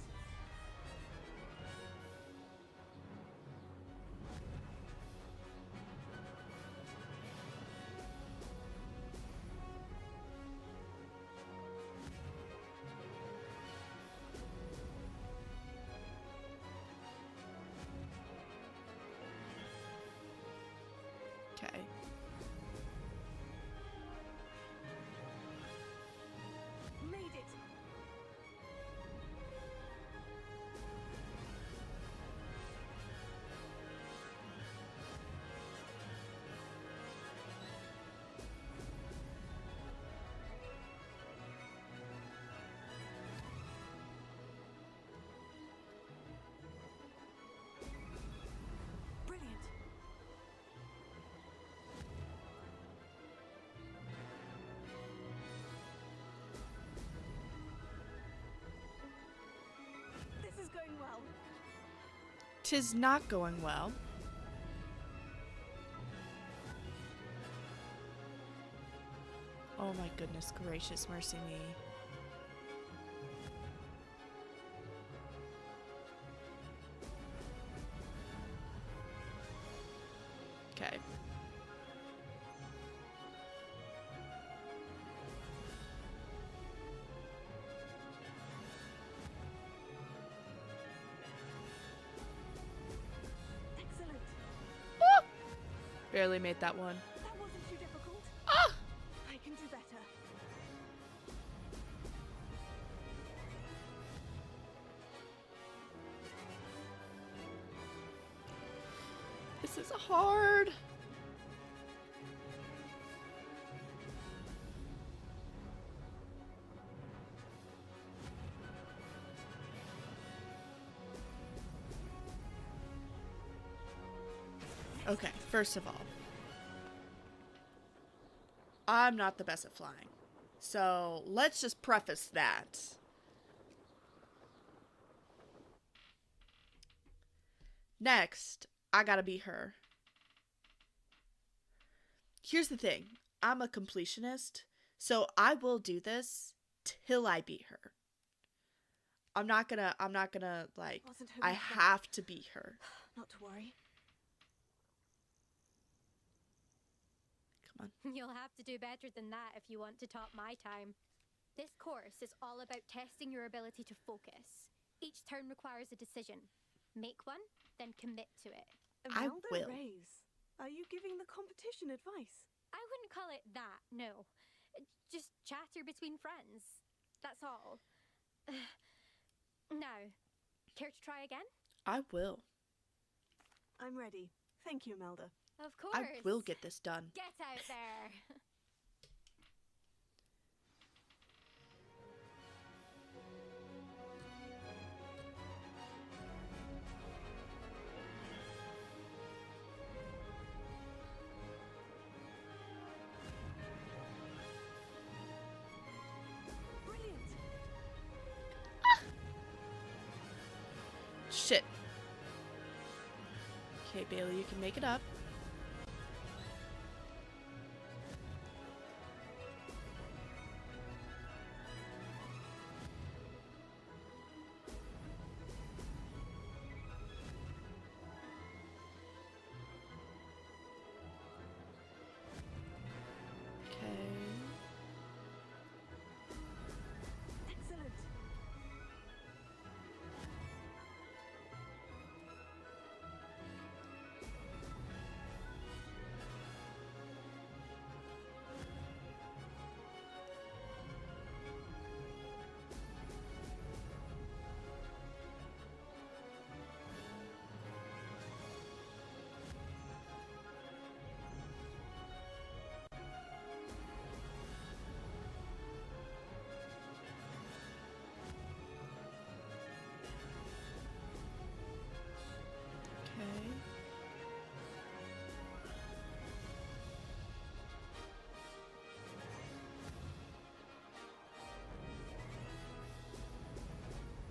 Okay.
Made it. Brilliant. This is going well.
'Tis not going well. Oh my goodness gracious, mercy me. Okay.
Excellent.
Barely made that one.
That wasn't too difficult.
Ah!
I can do better.
This is hard. Okay, first of all, I'm not the best at flying. So let's just preface that. Next, I gotta beat her. Here's the thing. I'm a completionist, so I will do this till I beat her. I'm not gonna like, I have to beat her.
Not to worry.
Come on.
You'll have to do better than that if you want to top my time. This course is all about testing your ability to focus. Each turn requires a decision. Make one, then commit to it.
I will.
Rays, are you giving the competition advice?
I wouldn't call it that, no. Just chatter between friends. That's all. Now, care to try again?
I will.
I'm ready. Thank you, Melda.
Of course.
I will get this done.
Get out there.
Brilliant.
Shit. Okay, Bailey, you can make it up.
Excellent.
Okay.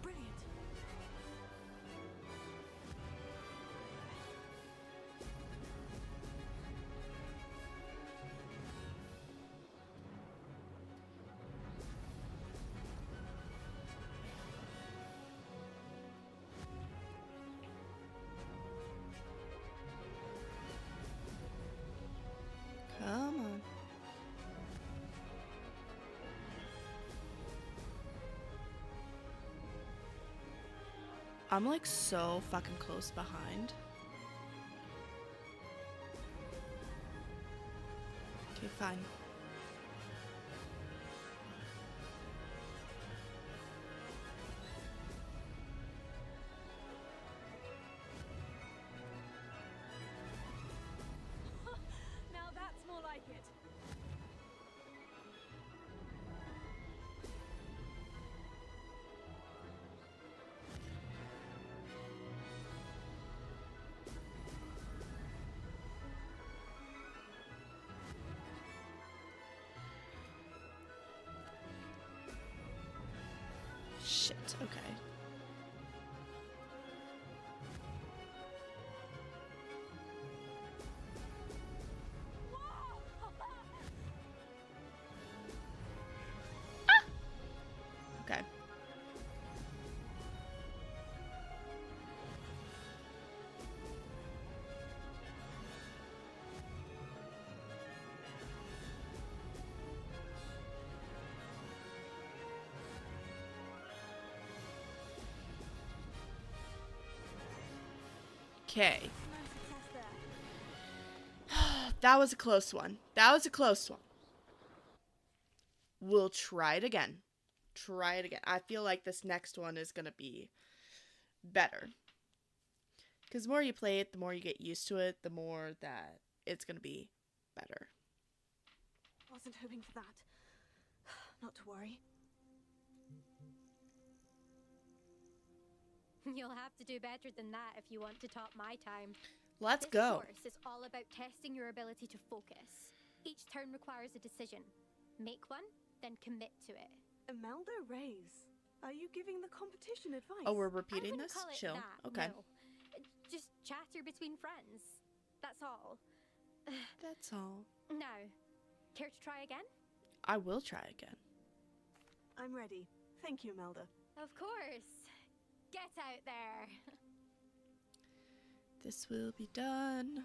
Brilliant.
Come on. I'm like so fucking close behind. Okay, fine.
Now that's more like it.
Shit, okay. Okay. Okay.
No success there.
That was a close one. That was a close one. We'll try it again. Try it again. I feel like this next one is going to be better. Because the more you play it, the more you get used to it, the more that it's going to be better.
Wasn't hoping for that. Not to worry.
You'll have to do better than that if you want to top my time.
Let's
This
go.
course is all about testing your ability to focus. Each turn requires a decision. Make one, then commit to it.
Imelda Reyes, are you giving the competition advice?
Oh, we're
I
repeating
wouldn't
this?
call it
Chill.
that,
Okay.
no. Just chatter between friends. That's all.
That's all.
Now, care to try again?
I will try again.
I'm ready. Thank you, Imelda.
Of course. Get out there.
This will be done.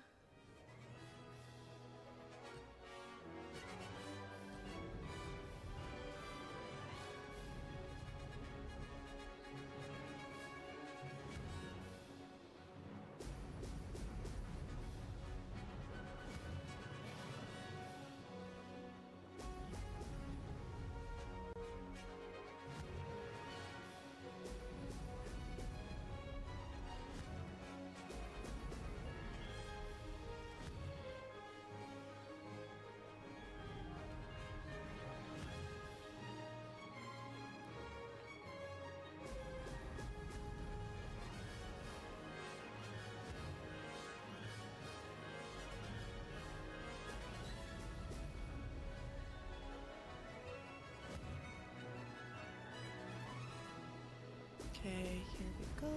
Okay, here we go.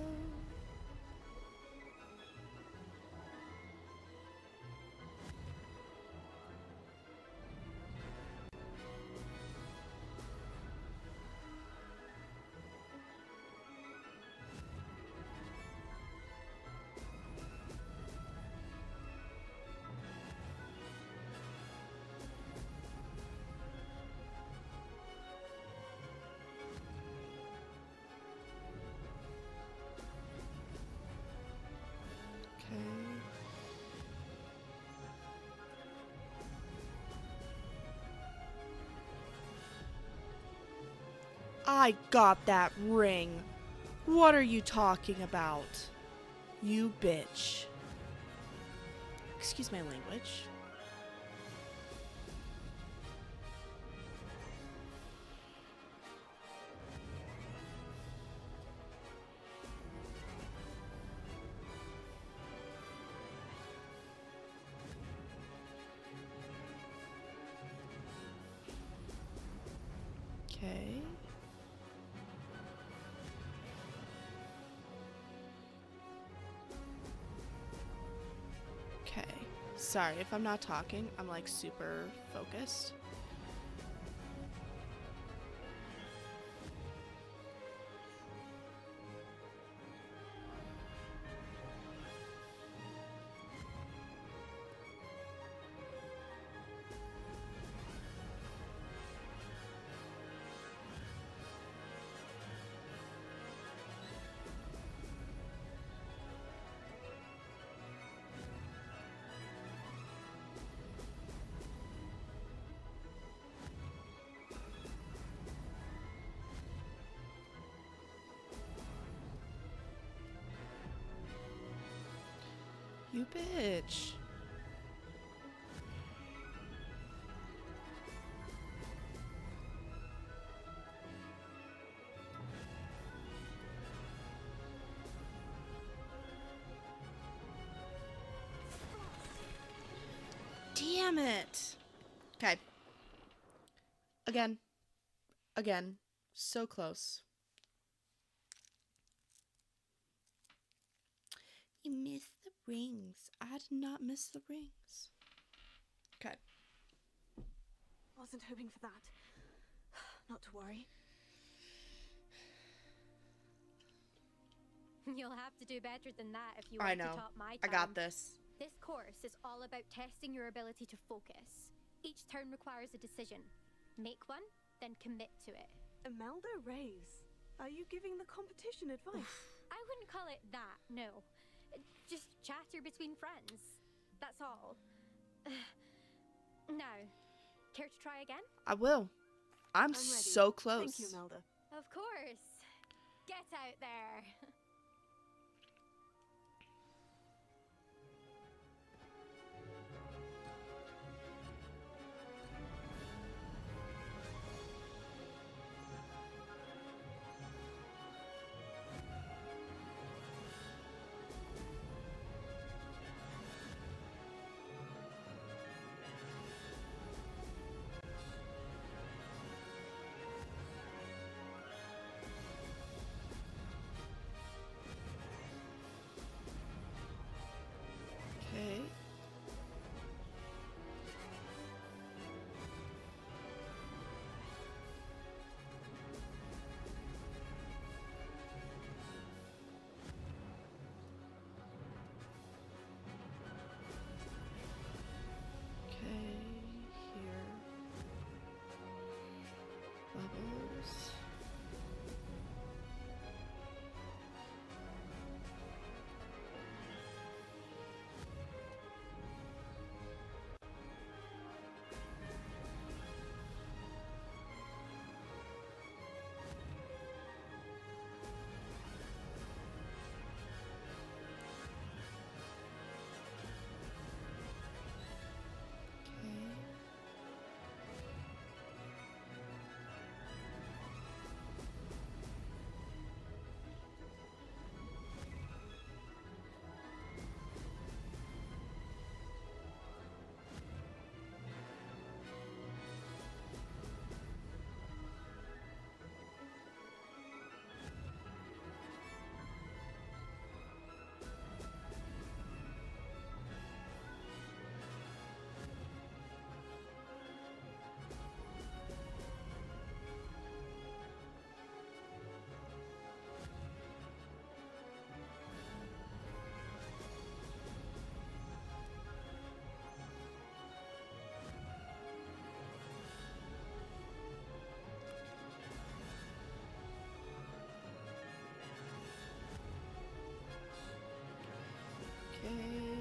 Okay. I got that ring. What are you talking about? You bitch. Excuse my language. Okay. Okay. Sorry if I'm not talking. I'm like super focused. You bitch. Damn it. Okay. Again. Again. So close. You missed the rings. I did not miss the rings. Okay.
Wasn't hoping for that. Not to worry.
You'll have to do better than that if you
I
want
know.
to top my time.
I got this.
This course is all about testing your ability to focus. Each turn requires a decision. Make one, then commit to it.
Imelda Reyes, are you giving the competition advice?
I wouldn't call it that, no. Just chatter between friends. That's all. Now, care to try again?
I will. I'm
ready.
so close.
Thank you, Melda.
Of course. Get out there.
Okay. Okay, here. Bubbles. Okay.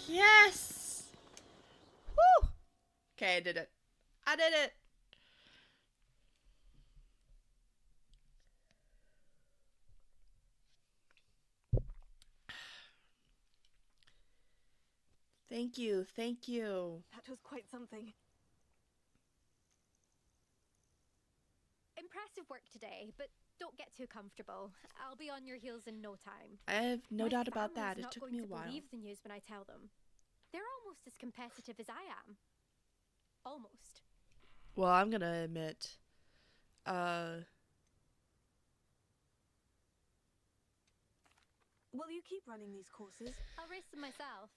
Yes! Woo! Okay, I did it. I did it! Thank you, thank you.
That was quite something.
Impressive work today, but don't get too comfortable. I'll be on your heels in no time.
I have no
My
doubt about
family's
that. It
not
took
going
me a
to
while.
believe the news when I tell them. They're almost as competitive as I am. Almost.
Well, I'm gonna admit,
Will you keep running these courses?
I'll race them myself.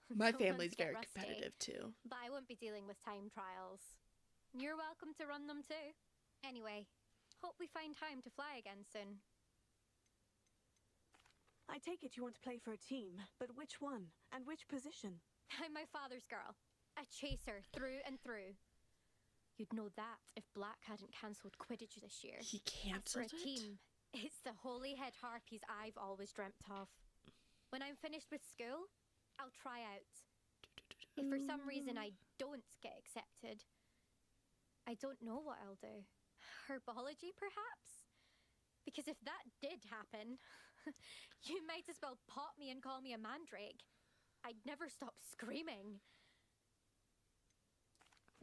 my
Don't want
family's
to get
very
rusty,
competitive too.
But I won't be dealing with time trials. You're welcome to run them too. Anyway, hope we find time to fly again soon.
I take it you want to play for a team, but which one? And which position?
I'm my father's girl. A chaser through and through. You'd know that if Black hadn't cancelled Quidditch this year.
He
As
cancelled
for a
it?
team, it's the holy head harpies I've always dreamt of. When I'm finished with school, I'll try out. If for some reason I don't get accepted, I don't know what I'll do. Herbology, perhaps? Because if that did happen, you might as well pot me and call me a mandrake. I'd never stop screaming.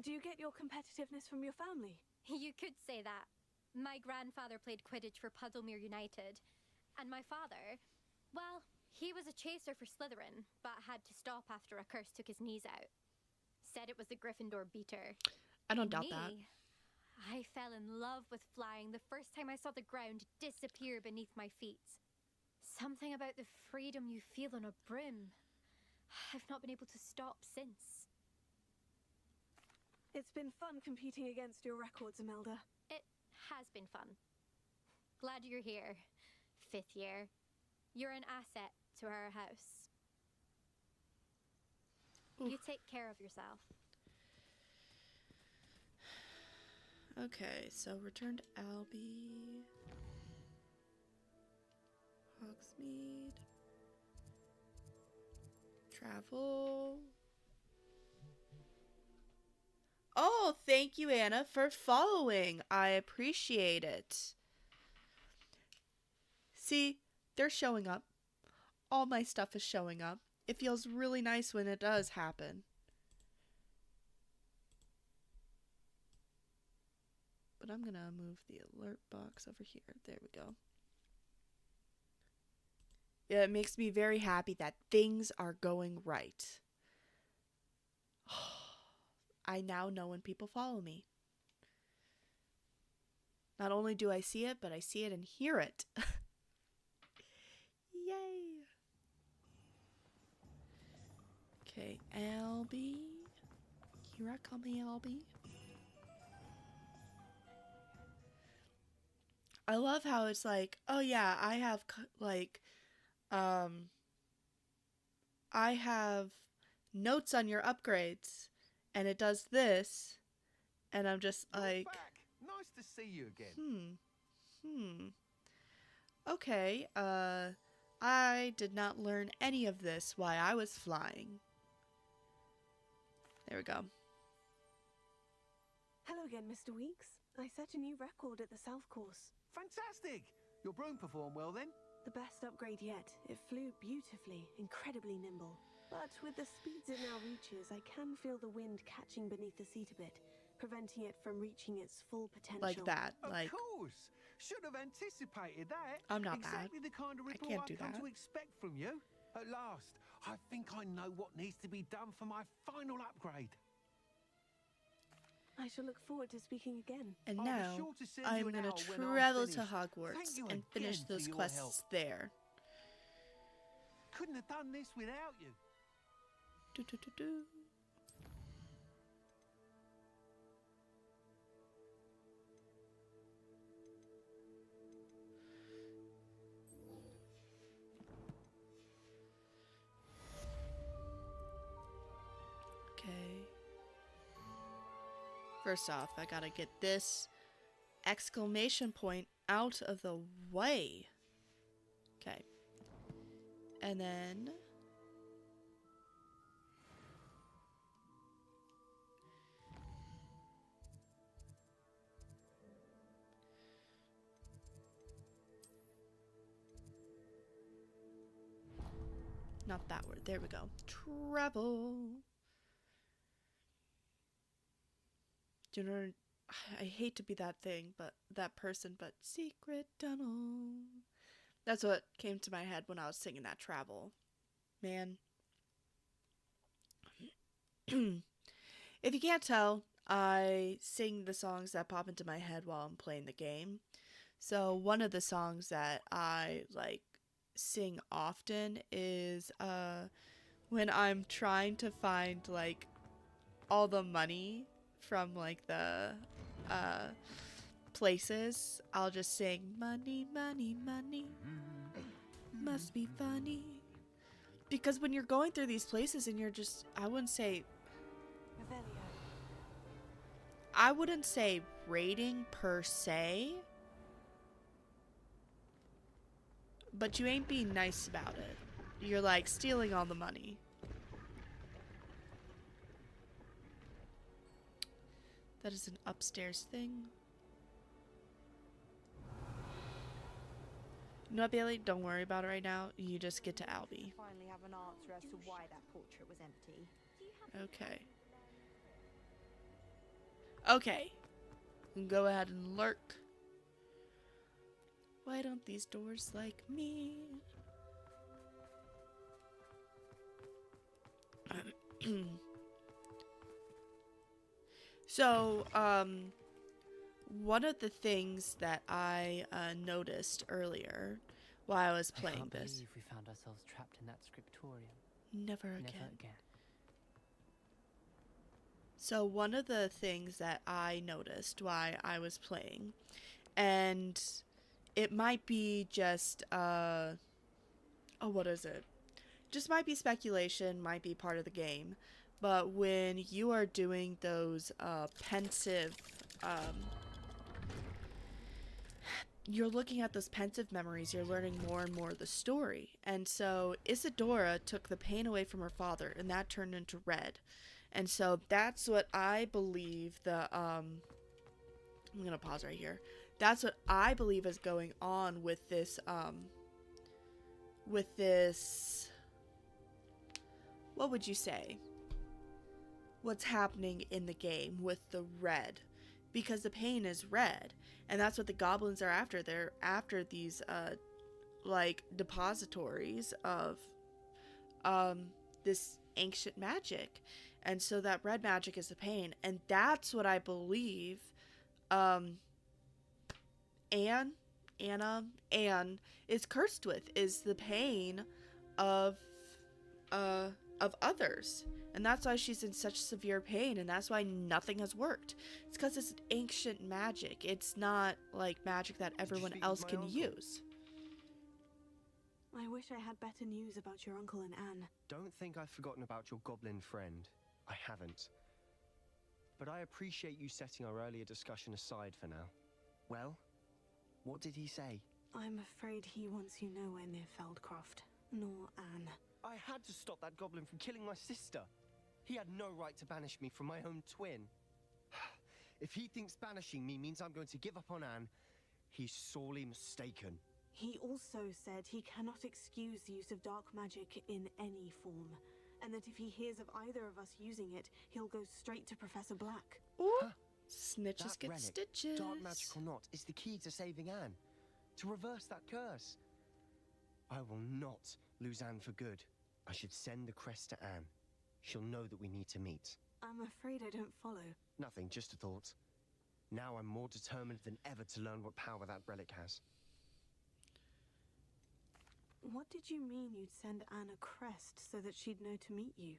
Do you get your competitiveness from your family?
You could say that. My grandfather played Quidditch for Puddlemere United. And my father, well, he was a chaser for Slytherin, but had to stop after a curse took his knees out. Said it was the Gryffindor beater.
I don't
And
doubt that.
I fell in love with flying the first time I saw the ground disappear beneath my feet. Something about the freedom you feel on a broom. I've not been able to stop since.
It's been fun competing against your records, Imelda.
It has been fun. Glad you're here. 5th year. You're an asset to our house. You take care of yourself.
Okay, so return to Albie. Hogsmeade. Travel. Oh, thank you, Anna, for following. I appreciate it. See, they're showing up. All my stuff is showing up. It feels really nice when it does happen. But I'm gonna move the alert box over here. There we go. Yeah, it makes me very happy that things are going right. I now know when people follow me. Not only do I see it, but I see it and hear it. Yay! Okay, Albie. Here I come, Albie. I love how it's like, oh yeah, I have I have notes on your upgrades, and it does this, and I'm just like,
Back. Nice to see you again.
Okay, I did not learn any of this while I was flying. There we go.
Hello again, Mr. Weeks. I set a new record at the South Course.
Fantastic! Your broom performed well then?
The best upgrade yet. It flew beautifully, incredibly nimble. But with the speeds it now reaches, I can feel the wind catching beneath the seat a bit, preventing it from reaching its full potential.
Like that.
Of
Like,
course! Should have anticipated that.
I'm not
exactly
bad.
the kind of
I
report
can't
I've
do
come
that.
to expect from you. At last, I think I know what needs to be done for my final upgrade.
I shall look forward to speaking again.
and
I'll be
now
sure to send
I'm
you an
gonna
hour when I'm
travel to
finished.
Hogwarts
Thank you
and finish
again for
those
your
quests
help.
there.
Couldn't have done this without you.
Do, do, do, do. Okay. First off, I gotta get this exclamation point out of the way. Okay. And then not that word. There we go. Travel. Do you know? I hate to be that thing, but that person, but secret tunnel. That's what came to my head when I was singing that travel. Man. If you can't tell, I sing the songs that pop into my head while I'm playing the game. So one of the songs that I like sing often is when I'm trying to find like all the money from like the places. I'll just sing money, money, money. Must be funny. Because when you're going through these places and you're just, I wouldn't say raiding per se, but you ain't being nice about it. You're like stealing all the money. That is an upstairs thing. You know what, Bailey? Don't worry about it right now. You just get to Albie.
Finally have an answer as to why that portrait was empty.
Okay. Okay. Go ahead and lurk. Why don't these doors like me? So, one of the things that I noticed earlier while I was playing
I can't
this.
believe we found ourselves trapped in that scriptorium.
Never again.
Never again.
So one of the things that I noticed while I was playing, and it might be just what is it? Just might be speculation, might be part of the game, but when you are doing those pensive you're looking at those pensive memories, you're learning more and more of the story. And so Isadora took the pain away from her father, and that turned into red. And so that's what I believe I'm gonna pause right here. That's what I believe is going on with this what would you say? What's happening in the game with the red? Because the pain is red, and that's what the goblins are after. They're after these like depositories of this ancient magic. And so that red magic is the pain, and that's what I believe Anne is cursed with, is the pain of others. And that's why she's in such severe pain, and that's why nothing has worked. It's because it's ancient magic. It's not like magic that everyone else can use.
I wish I had better news about your uncle and Anne.
Don't think I've forgotten about your goblin friend. I haven't. But I appreciate you setting our earlier discussion aside for now. Well, what did he say?
I'm afraid he wants you nowhere near Feldcroft, nor Anne.
I had to stop that goblin from killing my sister. He had no right to banish me from my own twin. If he thinks banishing me means I'm going to give up on Anne, he's sorely mistaken.
He also said he cannot excuse the use of dark magic in any form, and that if he hears of either of us using it, he'll go straight to Professor Black.
Ooh, snitches
That
get
relic,
stitches.
dark magic or not, is the key to saving Anne. To reverse that curse. I will not lose Anne for good. I should send the crest to Anne. She'll know that we need to meet.
I'm afraid I don't follow.
Nothing, just a thought. Now I'm more determined than ever to learn what power that relic has.
What did you mean you'd send Anne a crest so that she'd know to meet you?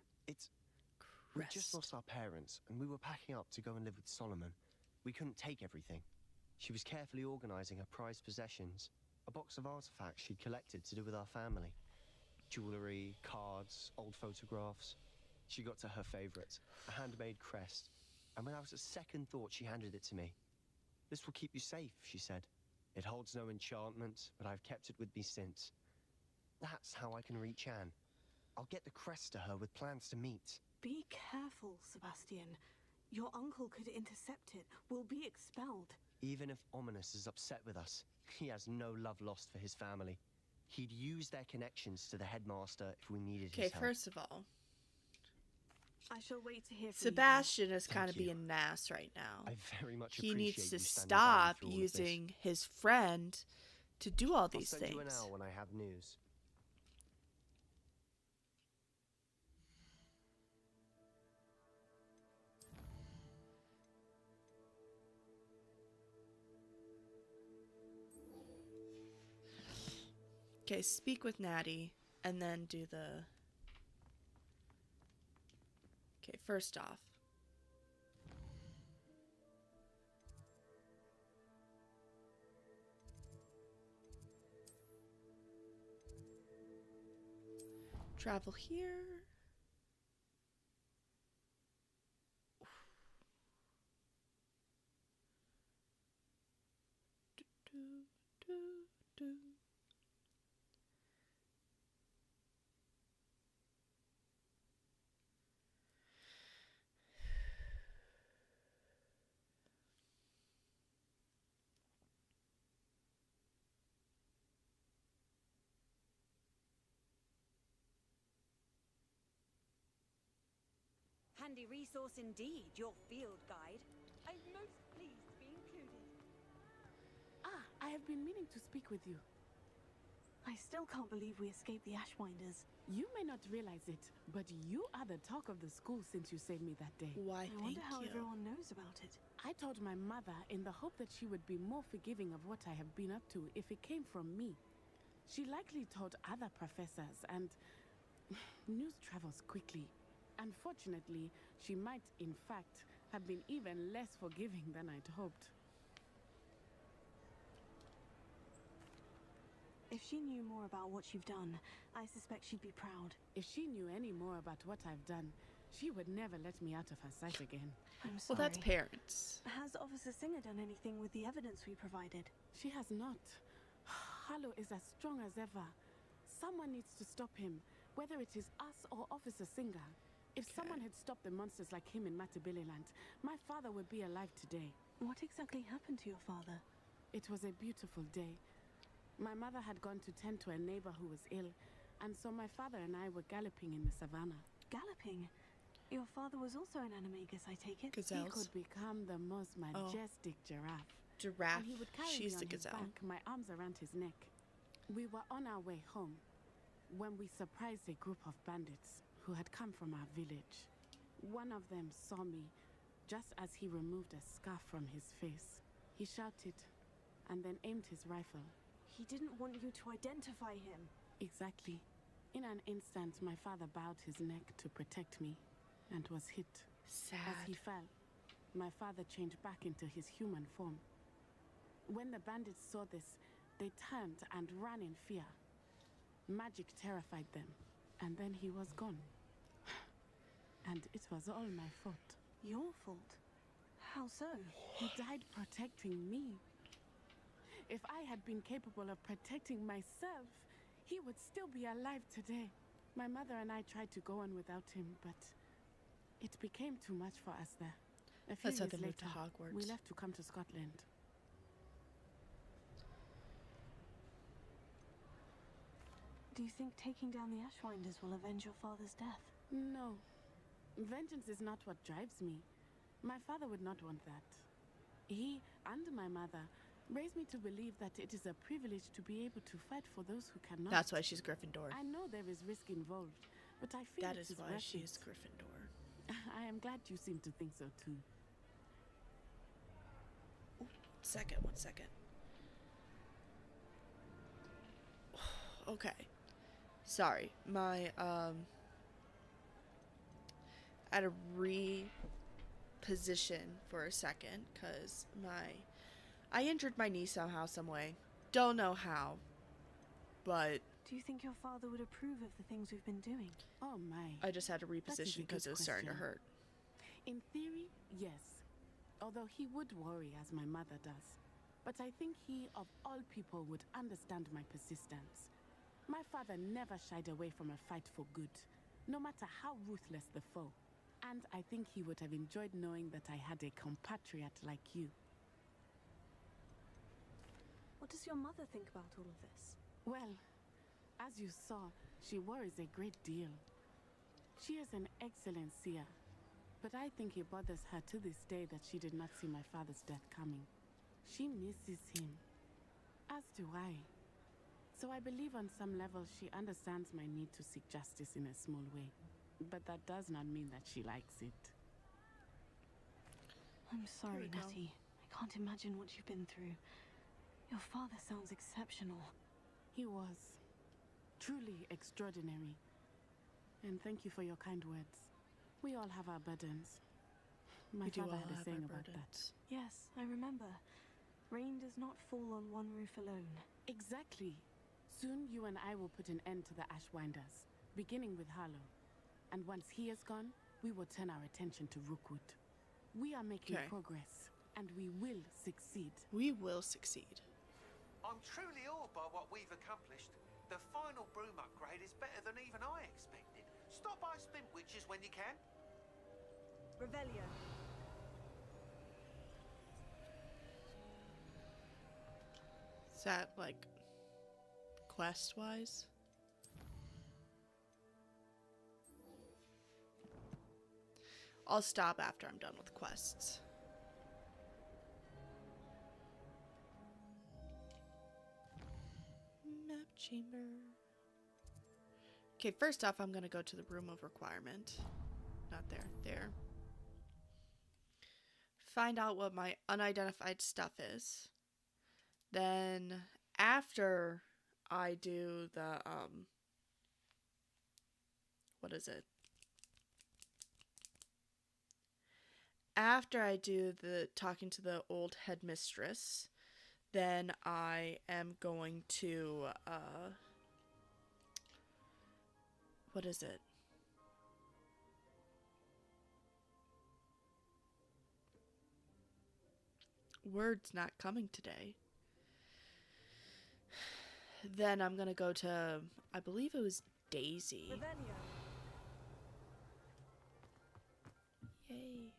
We just lost our parents, and we were packing up to go and live with Solomon. We couldn't take everything. She was carefully organizing her prized possessions, a box of artifacts she'd collected to do with our family. Jewelry, cards, old photographs. She got to her favorite, a handmade crest, and when I was at second thought, she handed it to me. This will keep you safe, she said. It holds no enchantment, but I've kept it with me since. That's how I can reach Anne. I'll get the crest to her with plans to meet.
Be careful, Sebastian. Your uncle could intercept it. We'll be expelled.
Even if Ominous is upset with us, he has no love lost for his family. He'd use their connections to the headmaster if we needed his help.
Okay, first of all,
I shall wait to hear from
Sebastian is
Thank
kind of
you.
being nass right now.
I very much
He
appreciate
needs to
you standing by me
stop
through all of this.
using his friend to do all these
I'll send
things.
you an owl when I have news.
Okay, speak with Natty, and then do the... Okay, first off. Travel here. Do, do, do, do.
handy resource indeed, your field guide. I'm most pleased to be included.
Ah, I have been meaning to speak with you.
I still can't believe we escaped the Ashwinders.
You may not realize it, but you are the talk of the school since you saved me that day.
Why,
I wonder how everyone knows about it.
I told my mother in the hope that she would be more forgiving of what I have been up to if it came from me. She likely told other professors, and news travels quickly. Unfortunately, she might, in fact, have been even less forgiving than I'd hoped.
If she knew more about what you've done, I suspect she'd be proud.
If she knew any more about what I've done, she would never let me out of her sight again.
I'm sorry.
Well, that's parents.
Has Officer Singer done anything with the evidence we provided?
She has not. Harlow is as strong as ever. Someone needs to stop him, whether it is us or Officer Singer. If someone had stopped the monsters like him in Matabeleland, my father would be alive today.
What exactly happened to your father?
It was a beautiful day. My mother had gone to tend to a neighbor who was ill, and so my father and I were galloping in the savannah.
Galloping? Your father was also an animagus, I take it?
He could become the most majestic giraffe.
Giraffe.
And he would carry
She's
me
the
on his
gazelle.
back, my arms around his neck. We were on our way home when we surprised a group of bandits who had come from our village. One of them saw me just as he removed a scarf from his face. He shouted and then aimed his rifle.
He didn't want you to identify him.
Exactly. In an instant, my father bowed his neck to protect me and was hit.
Sad.
As he fell, my father changed back into his human form. When the bandits saw this, they turned and ran in fear. Magic terrified them, and then he was gone. And it was all my fault.
Your fault? How so?
He died protecting me. If I had been capable of protecting myself, he would still be alive today. My mother and I tried to go on without him, but it became too much for us there. A few
Let's have
years
them move to
later,
Hogwarts.
we left to come to Scotland.
Do you think taking down the Ashwinders will avenge your father's death?
No. Vengeance is not what drives me. My father would not want that. He and my mother raised me to believe that it is a privilege to be able to fight for those who cannot.
That's why she's Gryffindor.
I know there is risk involved, but I feel
That
it
is why
worth
she
it.
is Gryffindor.
I am glad you seem to think so too.
One second. Okay. Sorry. My, I had to reposition for a second, because I injured my knee somehow, some way. Don't know how, but
Do you think your father would approve of the things we've been doing?
Oh my.
I just had to
That is a
reposition because
good
it was starting to
question.
hurt.
In theory, yes. Although he would worry as my mother does. But I think he, of all people, would understand my persistence. My father never shied away from a fight for good, no matter how ruthless the foe. And I think he would have enjoyed knowing that I had a compatriot like you.
What does your mother think about all of this?
Well, as you saw, she worries a great deal. She is an excellent seer, but I think it bothers her to this day that she did not see my father's death coming. She misses him, as do I. So I believe on some level she understands my need to seek justice in a small way. But that does not mean that she likes it.
I'm sorry,
we go.
Natty. I can't imagine what you've been through. Your father sounds exceptional.
He was truly extraordinary. And thank you for your kind words. We all have our burdens. My
We do
father
all
had a
have
saying
our
about that.
burdens.
Yes, I remember. Rain does not fall on one roof alone.
Exactly. Soon you and I will put an end to the Ashwinders, beginning with Harlow. And once he is gone, we will turn our attention to Rookwood. We are making
Okay.
progress, and we will succeed.
We will succeed.
I'm truly awed by what we've accomplished. The final broom upgrade is better than even I expected. Stop by Spintwitches when you can.
Revelio.
Is that, like, quest-wise? I'll stop after I'm done with quests. Map chamber. Okay, first off, I'm gonna go to the room of requirement. Not there. There. Find out what my unidentified stuff is. Then after I do the what is it? After I do the talking to the old headmistress, then I am going to what is it? Word's not coming today. Then I'm gonna go to, I believe it was Daisy. Yay.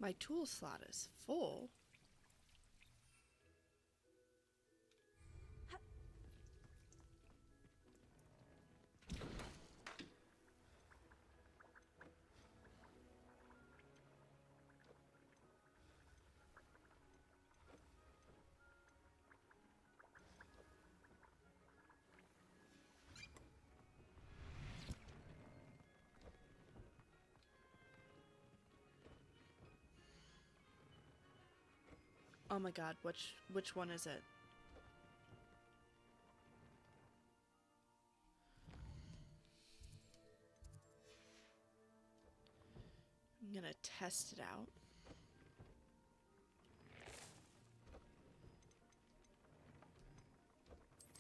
My tool slot is full. Oh my god, which one is it? I'm gonna test it out.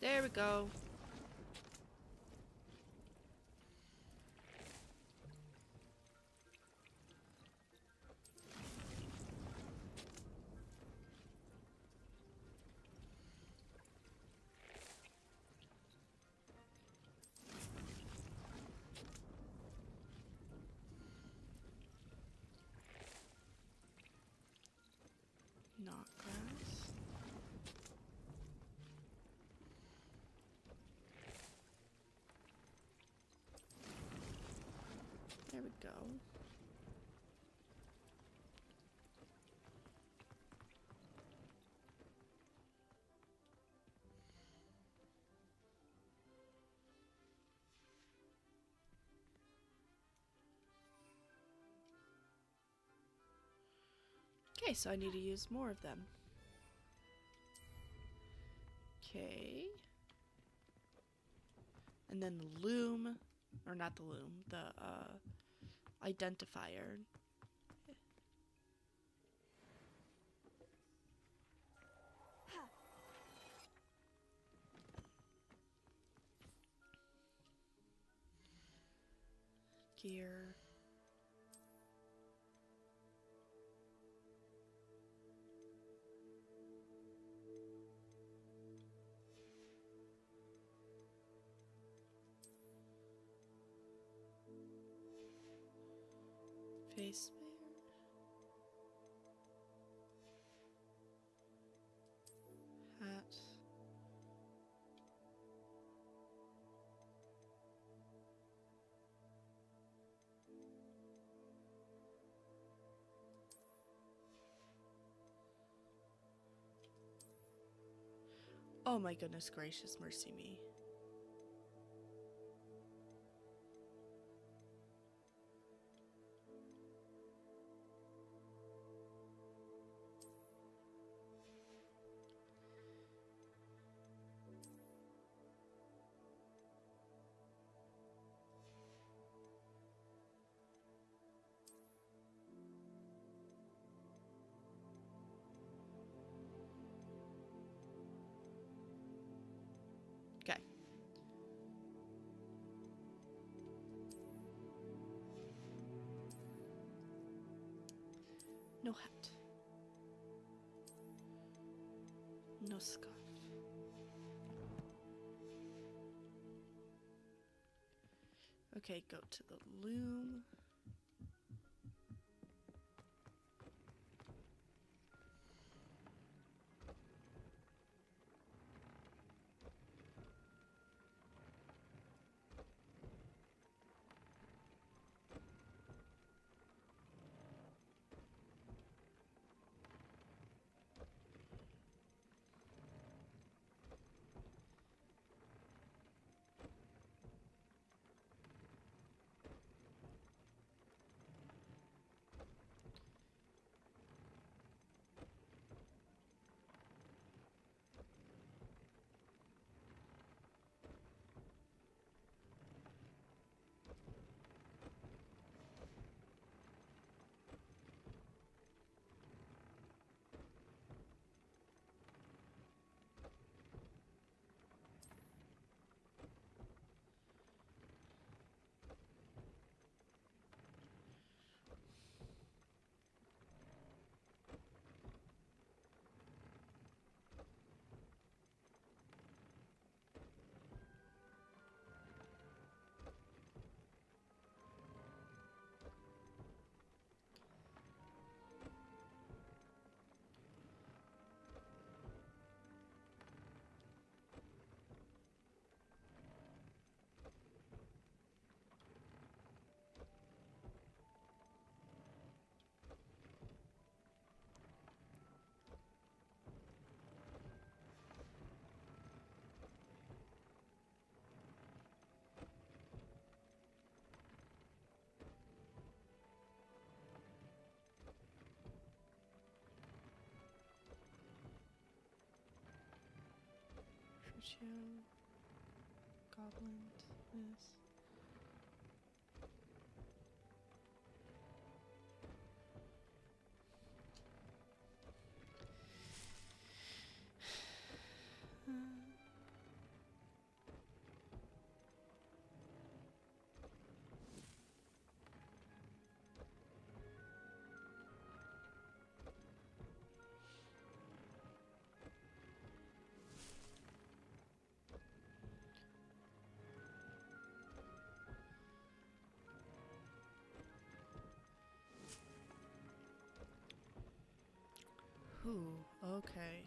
There we go. Not grass. There we go. Okay, so I need to use more of them. Okay. And then the loom, or not the loom, the identifier. Gear. Face bear. Hat. Oh my goodness gracious, mercy me. Okay. No hat. No scarf. Okay, go to the loom. Crucio. Goblin. This. Ooh, okay.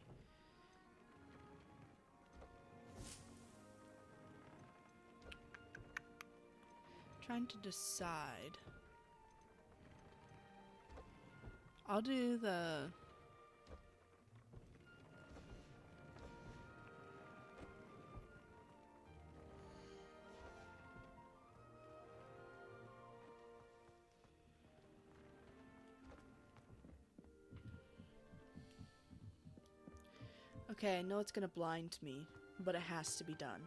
Trying to decide. I'll do the... Okay, I know it's gonna blind me, but it has to be done.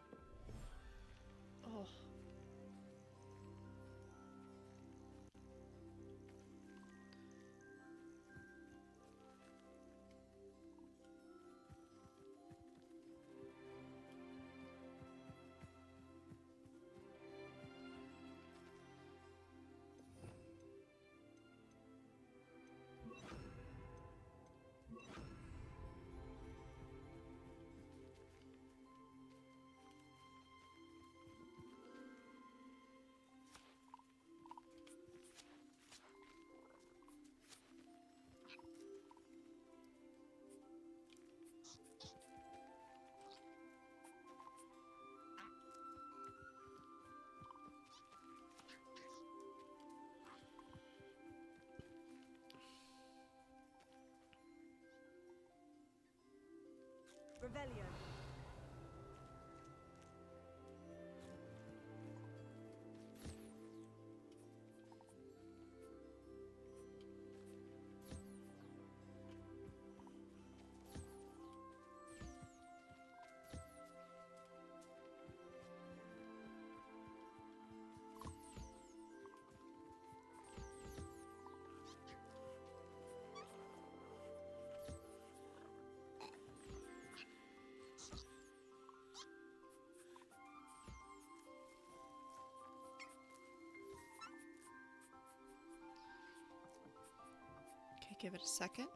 Oh.
Revelio.
give it a second.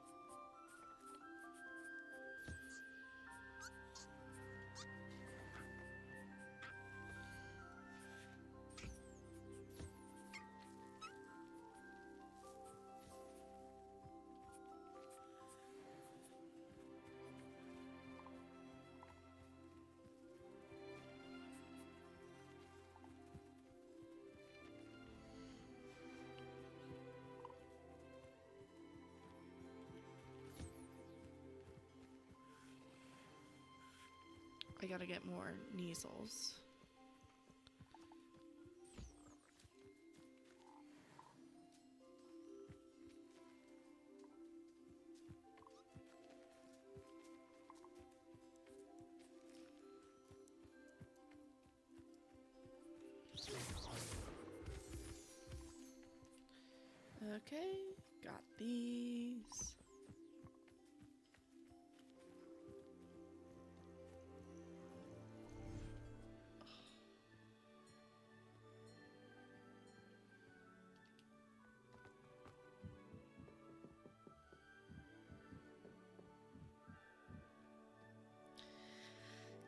I gotta get more measles. Okay, got these.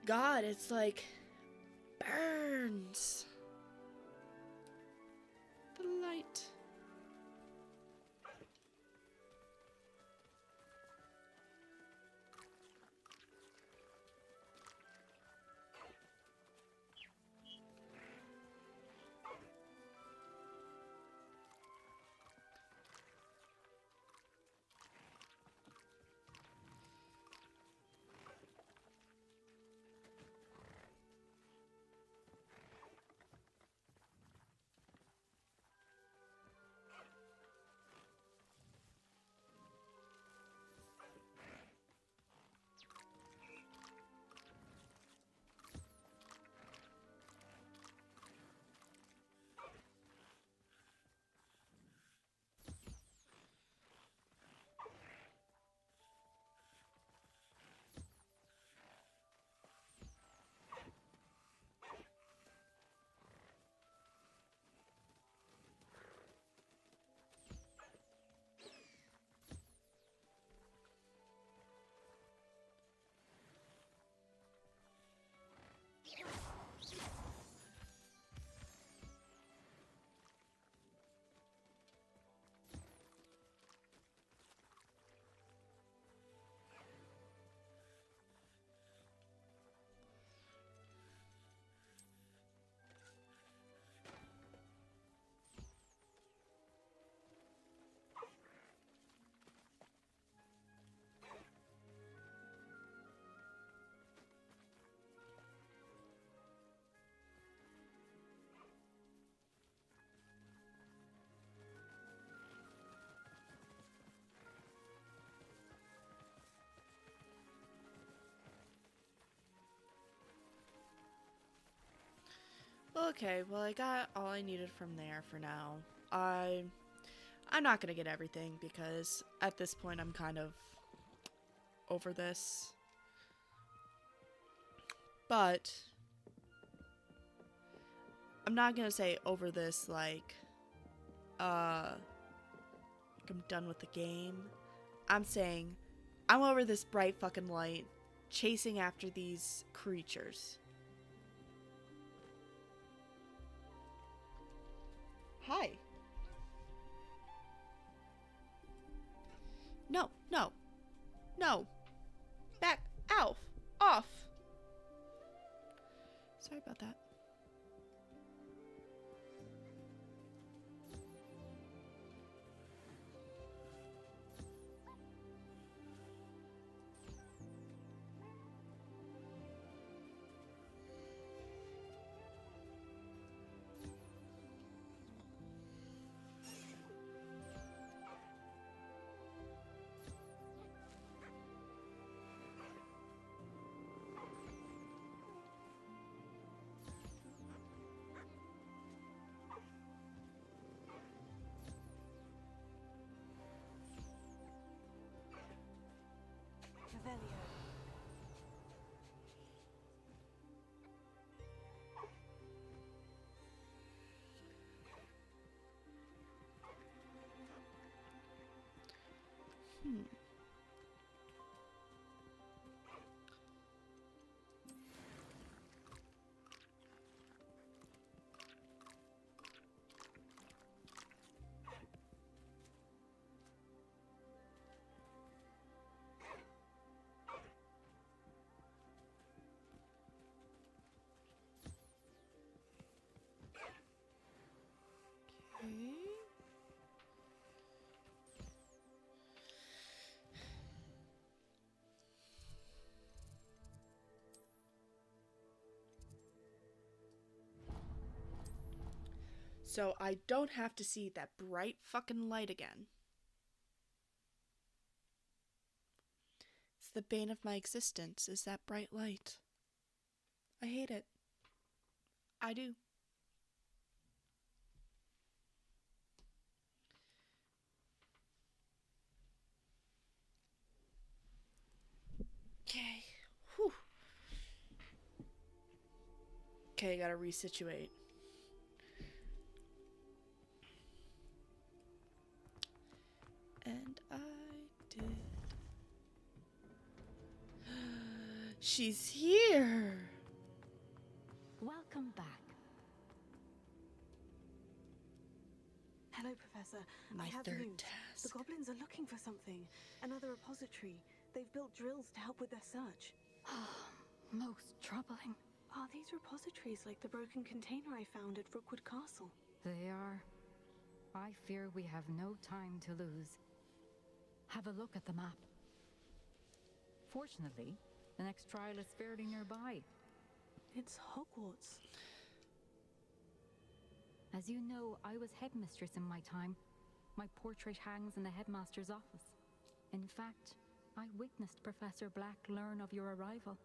God, it's like burns. The light. Okay, well I got all I needed from there for now. I'm not gonna get everything because at this point I'm kind of over this. But I'm not gonna say over this like I'm done with the game. I'm saying I'm over this bright fucking light chasing after these creatures. Hi. No, no. No. Back. Ow. Off. Sorry about that. So I don't have to see that bright fucking light again. It's the bane of my existence, is that bright light. I hate it. I do. Okay. Whew. Okay, gotta resituate. And I did. She's here.
Welcome back. Hello, Professor.
My
I have
third
news.
task.
The goblins are looking for something. Another repository. They've built drills to help with their search.
Most troubling.
Are these repositories like the broken container I found at Rookwood Castle?
They are. I fear we have no time to lose. Have a look at the map. Fortunately, the next trial is fairly nearby.
It's Hogwarts.
As you know, I was headmistress in my time. My portrait hangs in the headmaster's office. In fact, I witnessed Professor Black learn of your arrival.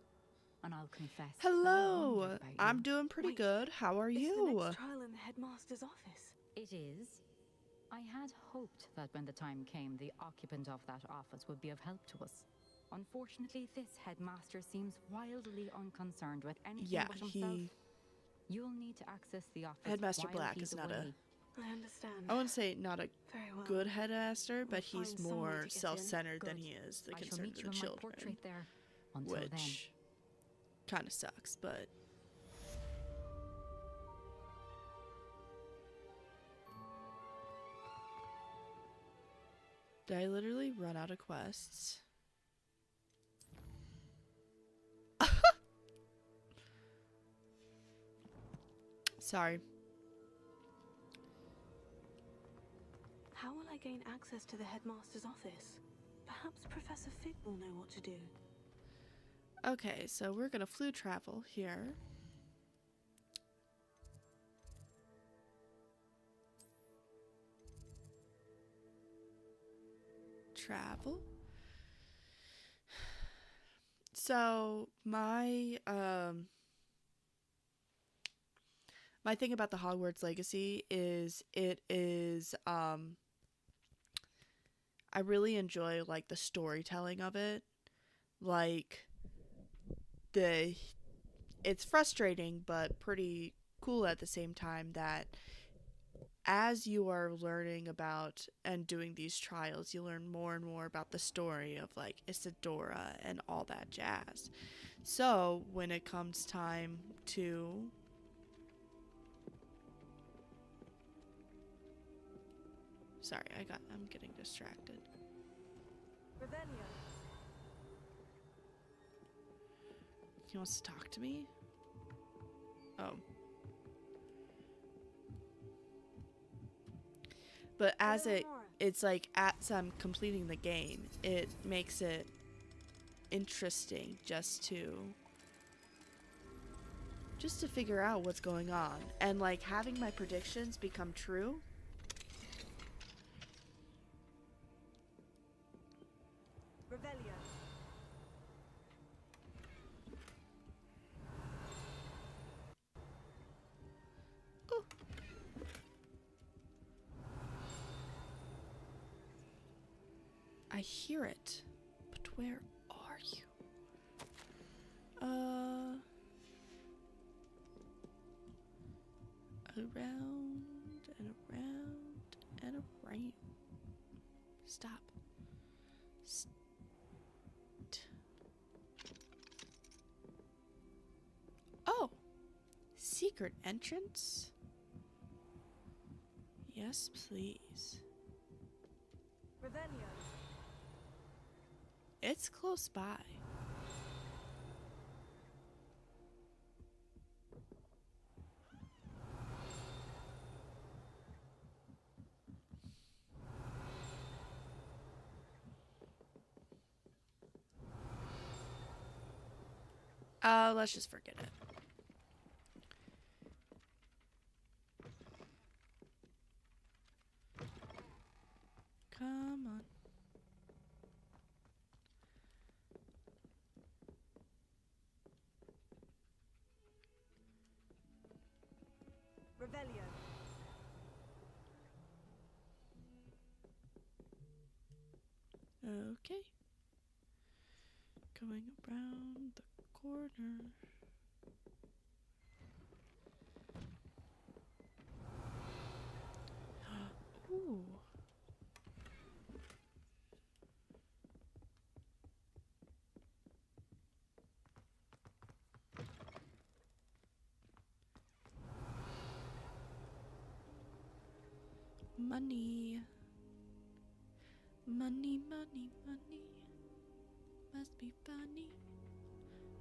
And I'll confess, that I
Hello.
wondered about
I'm
you.
doing pretty good. How are
It's
you?
the next trial in the headmaster's office.
It is. I had hoped that when the time came, the occupant of that office would be of help to us. Unfortunately, this headmaster seems wildly unconcerned with anything but himself. You'll need to access the office.
Headmaster
while
Black
he's
is not
away.
I understand.
I wouldn't say not a
Very well.
good headmaster, but
We'll
he's
find some way
more
to get in.
self-centered than
Good.
he is the
I shall
concern
meet
of
you
the
in my
children,
portrait there. Until then.
which kind of sucks, but did I literally run out of quests? Sorry.
How will I gain access to the headmaster's office? Perhaps Professor Fig will know what to do.
Okay, so we're gonna flu travel here. Travel. So my thing about the Hogwarts Legacy is it is I really enjoy like the storytelling of it. Like it's frustrating but pretty cool at the same time that as you are learning about and doing these trials, you learn more and more about the story of like Isadora and all that jazz. So when it comes time to sorry, I'm getting distracted.
Revelio.
He wants to talk to me? Oh. But as it's like as I'm completing the game, it makes it interesting just to figure out what's going on. And like having my predictions become true.
Revelio.
I hear it, but where are you? Around and around and around. Stop. Oh, secret entrance? Yes, please.
Revelio.
It's close by. Let's just forget it. Come on.
Revelio.
Okay. Going around the corner. Ooh. Money. Money, money, money. Must be funny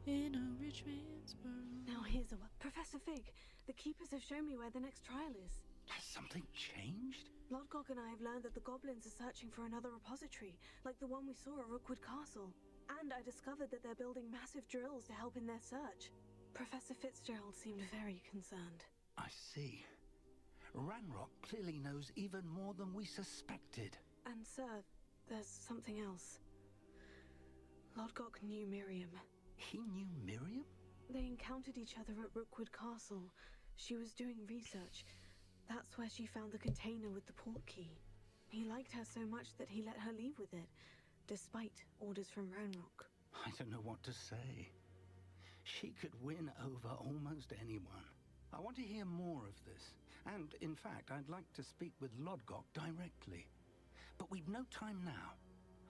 in a rich man's world.
Now here's a Professor Fig, the keepers have shown me where the next trial is.
Has something changed?
Lodgok and I have learned that the goblins are searching for another repository, like the one we saw at Rookwood Castle. And I discovered that they're building massive drills to help in their search. Professor Fitzgerald seemed very concerned.
I see. Ranrock clearly knows even more than we suspected.
And sir, there's something else. Lodgok knew Miriam.
He knew Miriam?
They encountered each other at Rookwood Castle. She was doing research. That's where she found the container with the port key. He liked her so much that he let her leave with it, despite orders from Ranrock.
I don't know what to say. She could win over almost anyone. I want to hear more of this. And, in fact, I'd like to speak with Lodgok directly. But we've no time now.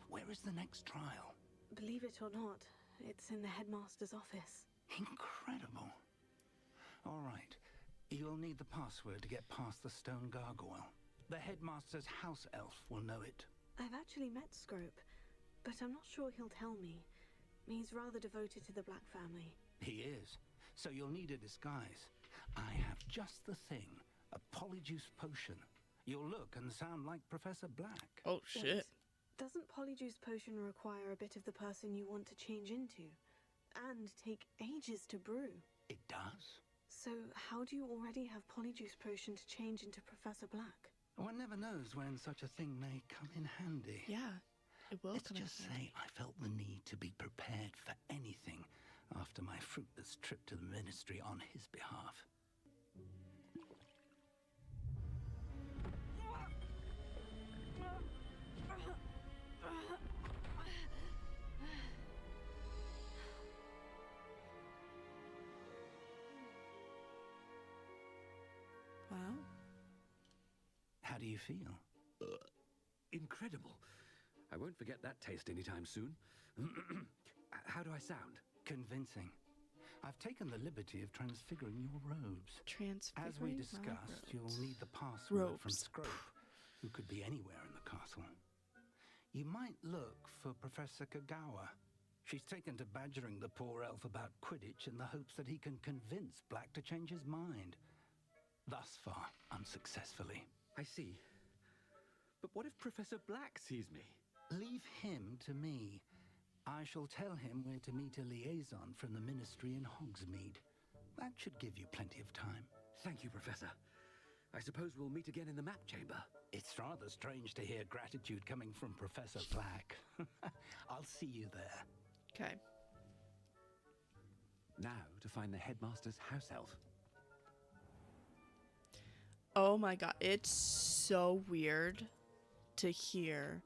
Where is the next trial?
Believe it or not, it's in the headmaster's office.
Incredible. All right. You'll need the password to get past the stone gargoyle. The headmaster's house elf will know it.
I've actually met Scrope, but I'm not sure he'll tell me. He's rather devoted to the Black family.
He is. So you'll need a disguise. I have just the thing. A polyjuice potion. You'll look and sound like Professor Black.
Oh, shit.
Wait, doesn't polyjuice potion require a bit of the person you want to change into? And take ages to brew?
It does.
So how do you already have polyjuice potion to change into Professor Black?
One never knows when such a thing may come in handy.
Yeah, it will
Let's
come in
just
handy.
say I felt the need to be prepared for anything after my fruitless trip to the ministry on his behalf.
Wow.
How do you feel?
Incredible. I won't forget that taste anytime soon. How do I sound?
Convincing. I've taken the liberty of transfiguring your robes.
Transfiguring
As we
my
discussed,
robes.
you'll need the password from
Robes.
Scrope, who could be anywhere in the castle. You might look for Professor Kagawa. She's taken to badgering the poor elf about Quidditch in the hopes that he can convince Black to change his mind. Thus far, unsuccessfully.
I see. But what if Professor Black sees me?
Leave him to me. I shall tell him we're to meet a liaison from the ministry in Hogsmeade. That should give you plenty of time.
Thank you, Professor. I suppose we'll meet again in the map chamber.
It's rather strange to hear gratitude coming from Professor Black. I'll see you there.
Okay.
Now to find the headmaster's house elf.
Oh my god, it's so weird to hear.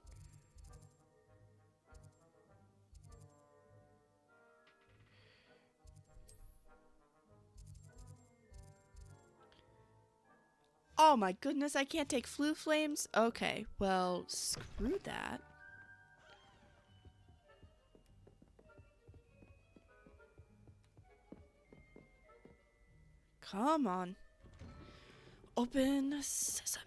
Oh my goodness, I can't take flu flames? Okay, well, screw that. Come on. Open sesame.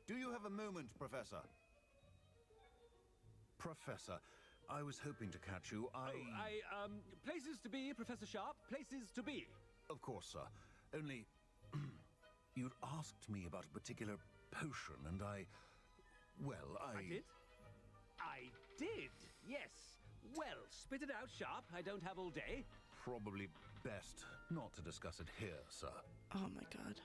Do you have a moment, Professor? Professor, I was hoping to catch you.
Places to be, Professor Sharp. Places to be.
Of course, sir. Only, you'd asked me about a particular potion, and well,
I did? I did, yes. Well, spit it out, Sharp. I don't have all day.
Probably best not to discuss it here, sir.
Oh my god.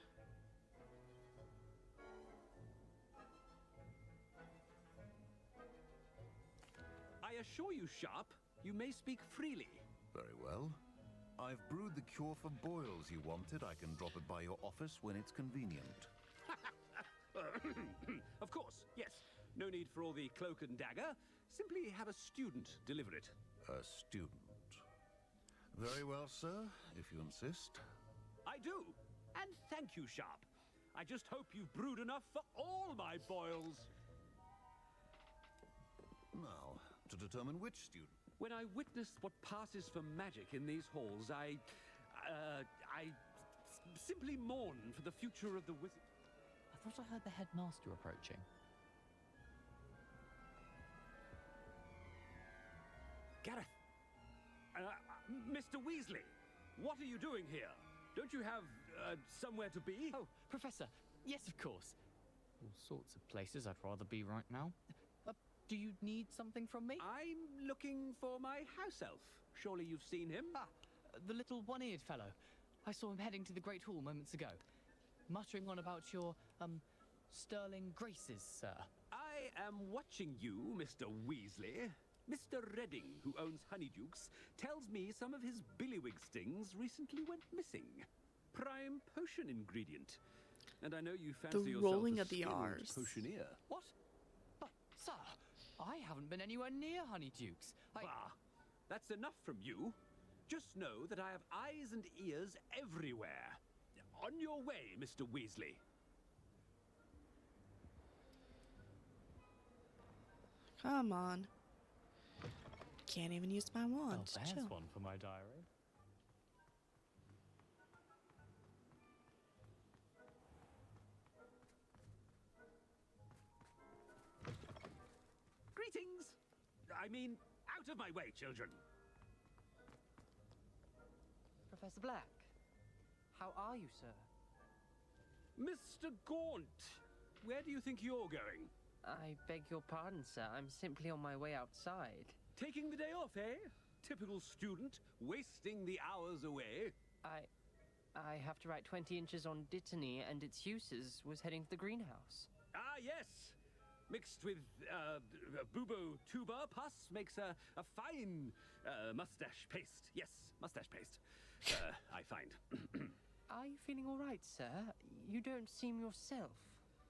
I assure you, Sharp, you may speak freely.
Very well. I've brewed the cure for boils you wanted. I can drop it by your office when it's convenient.
Of course, yes. No need for all the cloak and dagger. Simply have a student deliver it.
A student. Very well, sir, if you insist.
I do. And thank you, Sharp. I just hope you've brewed enough for all my boils.
Now, to determine which student.
When I witnessed what passes for magic in these halls, I simply mourn for the future of the wizard.
I thought I heard the headmaster approaching.
Gareth! Mr. Weasley! What are you doing here? Don't you have, somewhere to be?
Oh, Professor! Yes, of course. All sorts of places I'd rather be right now. Do you need something from me?
I'm looking for my house elf. Surely you've seen him?
Ah, the little one-eared fellow. I saw him heading to the Great Hall moments ago. Muttering on about your, sterling graces, sir.
I am watching you, Mr. Weasley. Mr. Redding, who owns Honeydukes, tells me some of his billywig stings recently went missing. Prime potion ingredient. And I know you fancy yourself
rolling
a
of the
skilled
R's.
potioneer.
What? But, sir, I haven't been anywhere near Honeydukes.
Ah, that's enough from you. Just know that I have eyes and ears everywhere. On your way, Mr. Weasley.
Come on. Can't even use my wand.
Oh, there's
Chill.
one for my diary.
Greetings! I mean, out of my way, children.
Professor Black, how are you, sir?
Mr. Gaunt, where do you think you're going?
I beg your pardon, sir. I'm simply on my way outside.
Taking the day off, eh? Typical student, wasting the hours away.
I have to write 20 inches on Dittany and its uses. Was heading to the greenhouse.
Ah, yes. Mixed with bubo tuber pus makes a fine mustache paste. Yes, mustache paste. I find.
Are you feeling all right, sir? You don't seem yourself.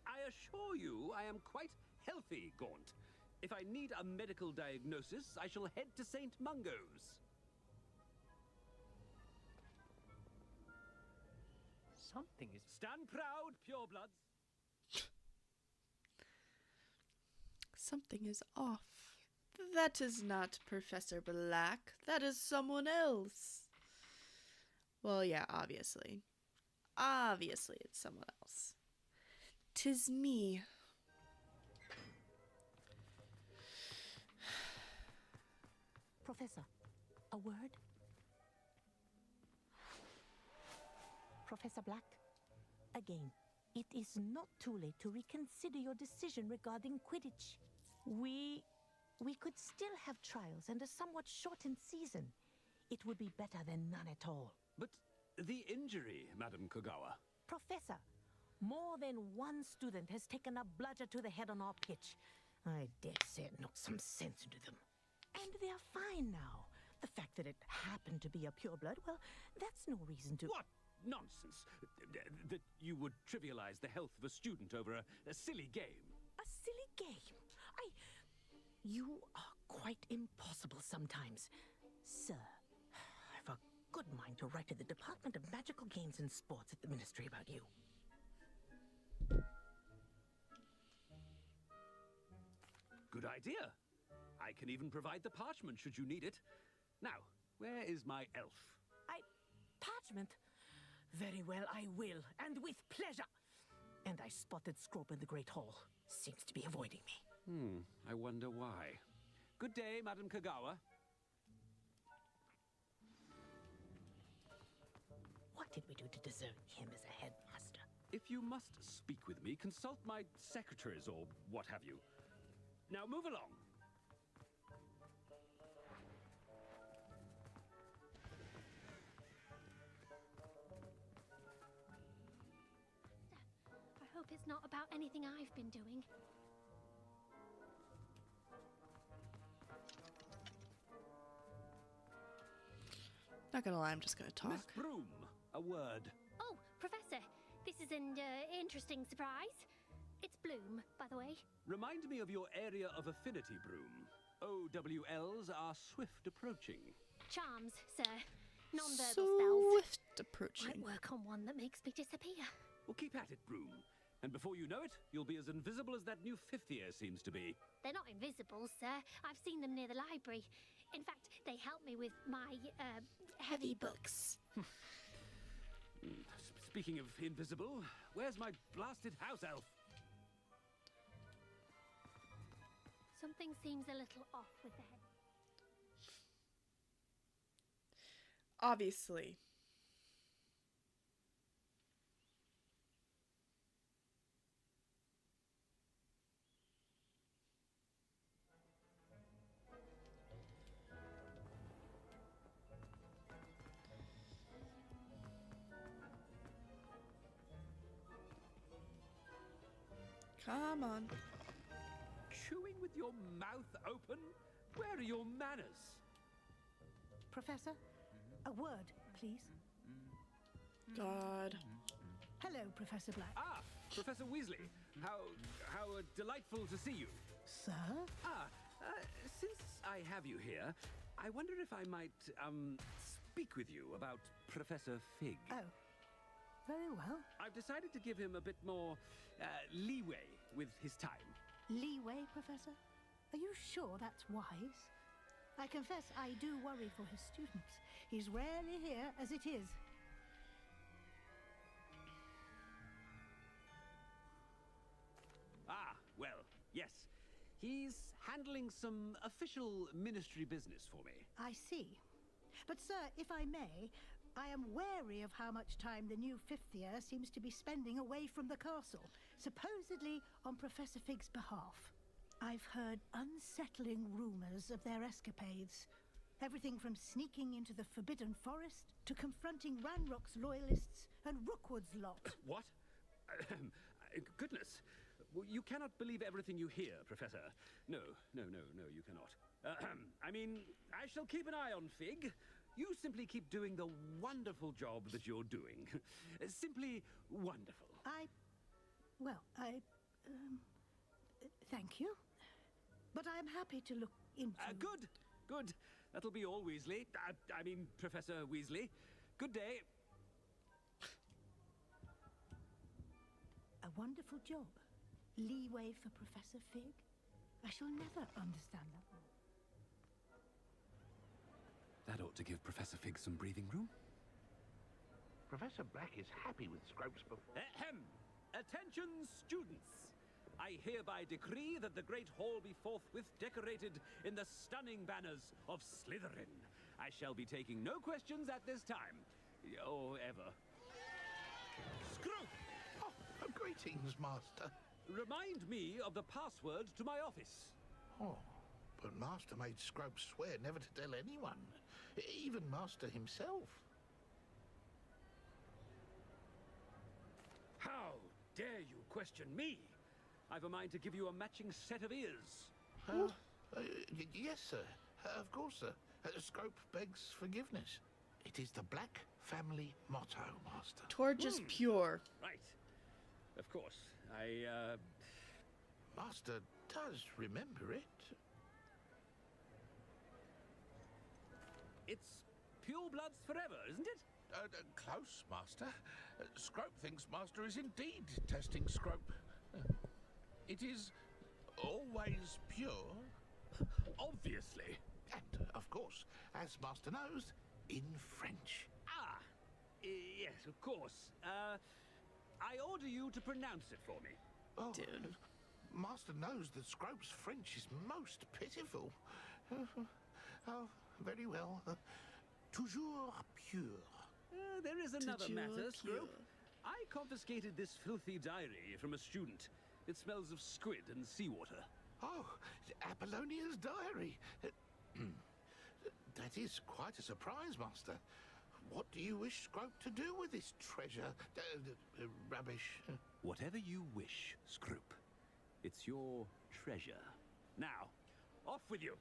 I assure you I am quite healthy, Gaunt. If I need a medical diagnosis, I shall head to St. Mungo's.
Something is...
Stand proud, purebloods.
Something is off. That is not Professor Black. That is someone else. Well, yeah, obviously. Obviously, it's someone else. 'Tis me.
Professor, a word? Professor Black, again, it is not too late to reconsider your decision regarding Quidditch. We could still have trials and a somewhat shortened season. It would be better than none at all.
But the injury, Madam Kogawa.
Professor, more than one student has taken a bludger to the head on our pitch. I dare say it knocked some sense into them. And they're fine now. The fact that it happened to be a pureblood, well, that's no reason to...
What nonsense! That you would trivialize the health of a student over a silly game.
A silly game? You are quite impossible sometimes. Sir, I've a good mind to write to the Department of Magical Games and Sports at the Ministry about you.
Good idea. I can even provide the parchment should you need it. Now, where is my elf?
parchment? Very well, I will, and with pleasure. And I spotted Scrope in the Great Hall. Seems to be avoiding me.
I wonder why. Good day, Madam Kagawa.
What did we do to deserve him as a headmaster?
If you must speak with me, consult my secretaries or what have you. Now move along.
I hope it's not about anything I've been doing.
Not gonna lie, I'm just gonna talk.
Miss Broom, a word.
Oh, Professor, this is an interesting surprise. It's Bloom, by the way.
Remind me of your area of affinity, Broom. OWLs are swift approaching.
Charms, sir. Non-verbal spells.
Swift approaching.
Might work on one that makes me disappear.
Well, keep at it, Broom. And before you know it, you'll be as invisible as that new fifth year seems to be.
They're not invisible, sir. I've seen them near the library. In fact, they help me with my, heavy books.
Speaking of invisible, where's my blasted house elf?
Something seems a little off with the head.
Obviously. Come on.
Chewing with your mouth open? Where are your manners?
Professor, a word, please.
God.
Hello, Professor Black.
Ah, Professor Weasley. How delightful to see you.
Sir?
Since I have you here, I wonder if I might, speak with you about Professor Fig.
Oh, very well.
I've decided to give him a bit more, leeway with his time.
Leeway, Professor? Are you sure that's wise? I confess I do worry for his students. He's rarely here as it is.
Ah, well, yes. He's handling some official ministry business for me.
I see. But, sir, if I may, I am wary of how much time the new fifth year seems to be spending away from the castle, supposedly on Professor Fig's behalf. I've heard unsettling rumors of their escapades. Everything from sneaking into the Forbidden Forest to confronting Ranrock's loyalists and Rookwood's lot.
What? Goodness. You cannot believe everything you hear, Professor. No, you cannot. I mean, I shall keep an eye on Fig. You simply keep doing the wonderful job that you're doing. Simply wonderful.
Thank you. But I'm happy to look into...
Good. That'll be all, Weasley. I mean, Professor Weasley. Good day.
A wonderful job. Leeway for Professor Fig? I shall never understand that one.
That ought to give Professor Fig some breathing room.
Professor Black is happy with Scrope's performance.
Ahem! Attention, students! I hereby decree that the Great Hall be forthwith decorated in the stunning banners of Slytherin. I shall be taking no questions at this time. Or ever. Scrope!
Oh, greetings, Master.
Remind me of the password to my office.
Oh, but Master made Scrope swear never to tell anyone. Even Master himself.
How dare you question me? I've a mind to give you a matching set of ears.
Yes, sir. Of course, sir. Scrope begs forgiveness. It is the Black family motto, Master.
Torch is pure.
Right. Of course.
Master does remember it.
It's pure bloods forever, isn't it?
Close, Master. Scrope thinks Master is indeed testing Scrope. It is always pure.
Obviously.
And, of course, as Master knows, in French.
Ah, Yes, of course. I order you to pronounce it for me.
Oh,
Dude.
Master knows that Scrope's French is most pitiful. Oh, very well. Toujours pure.
There is another
Toujours
matter,
pure.
Scrope. I confiscated this filthy diary from a student. It smells of squid and seawater.
Oh, Apollonia's diary. That is quite a surprise, Master. What do you wish Scrope to do with this treasure? Rubbish.
Whatever you wish, Scrope. It's your treasure. Now, off with you.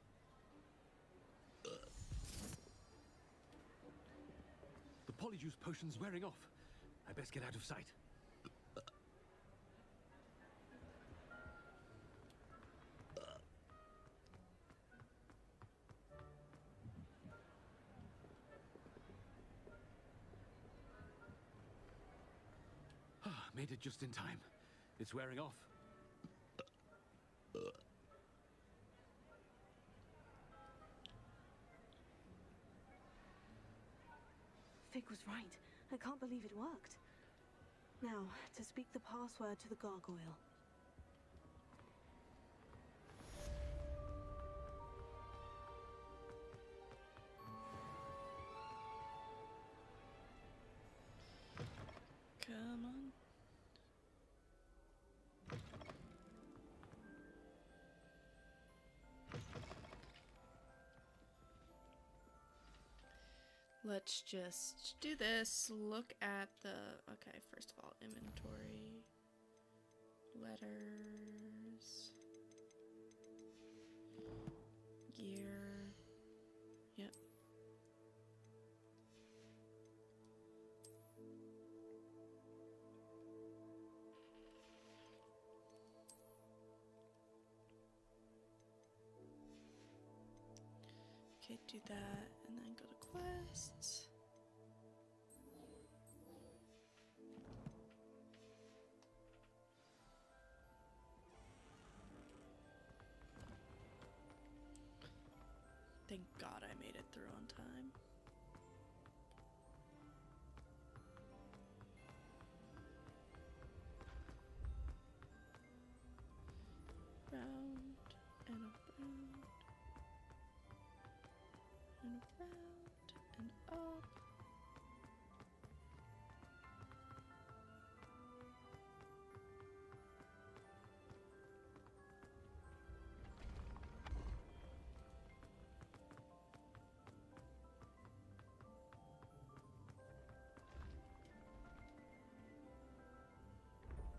The polyjuice potion's wearing off. I best get out of sight. Made it just in time. It's wearing off.
Fig was right. I can't believe it worked. Now, to speak the password to the gargoyle.
Come on. Let's just do this. Look at the... Okay, first of all, inventory. Letters. Gear. Yep. Okay, do that, and then go to quests. Thank God I made it through on time. Round and around. And around and up.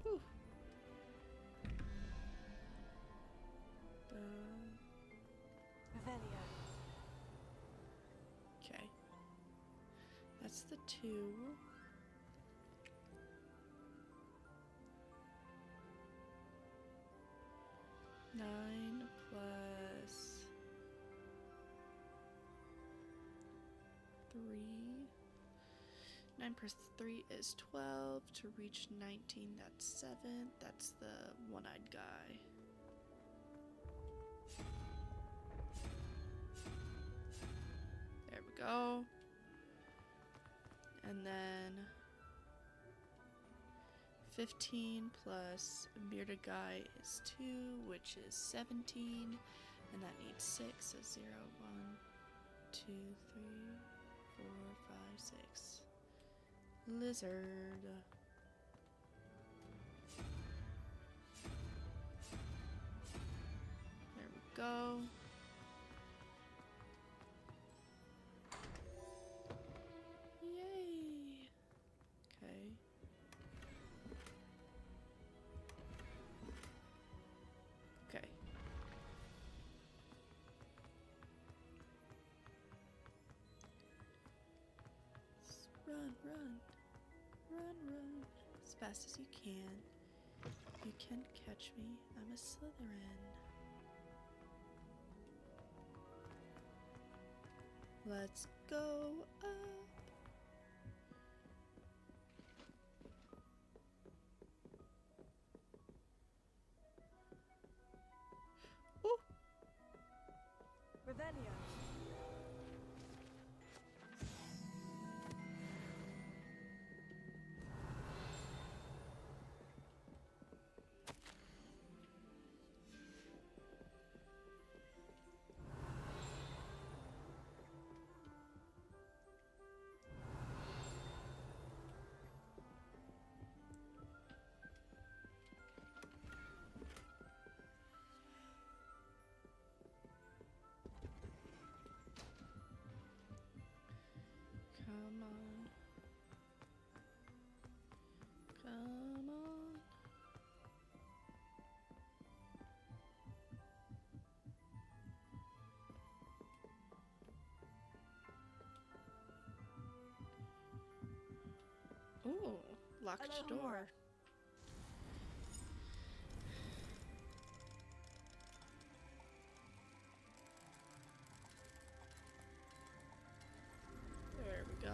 Whew.
Revelio.
Okay. That's the 2. Nine plus 3. 9 plus 3 is 12. To reach 19, that's 7. That's the one-eyed guy. There we go. And then 15 plus bearded guy is 2, which is 17. And that needs 6, so 0, 1, 2, 3, 4, 5, 6. Lizard. There we go. Yay. Okay. Okay. Run, run. Run, run. As fast as you can. You can't catch me. I'm a Slytherin. Let's go up. Ooh.
Revelio.
Locked
Hello,
door.
Hamura.
There we go.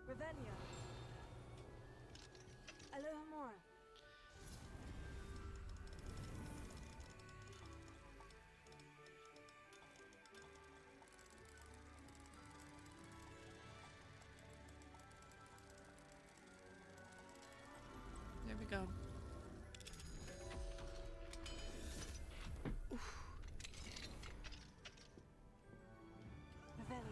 Revelio. Revelio. Hello, Hamura.
There we go. Oof.
Revelio.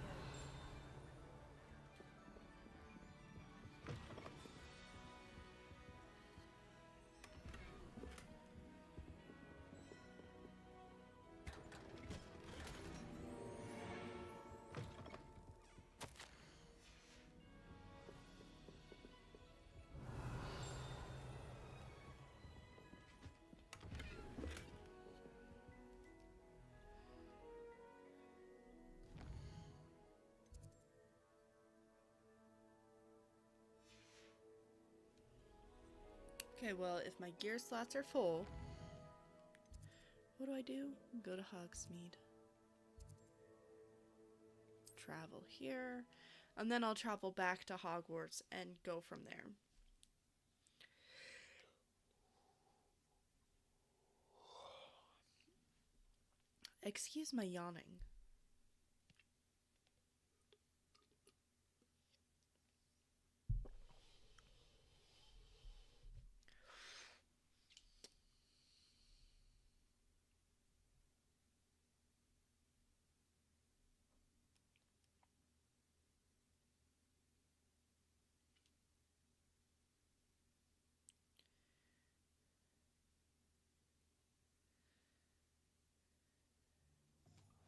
Okay, well, if my gear slots are full, what do? Go to Hogsmeade. Travel here. And then I'll travel back to Hogwarts and go from there. Excuse my yawning.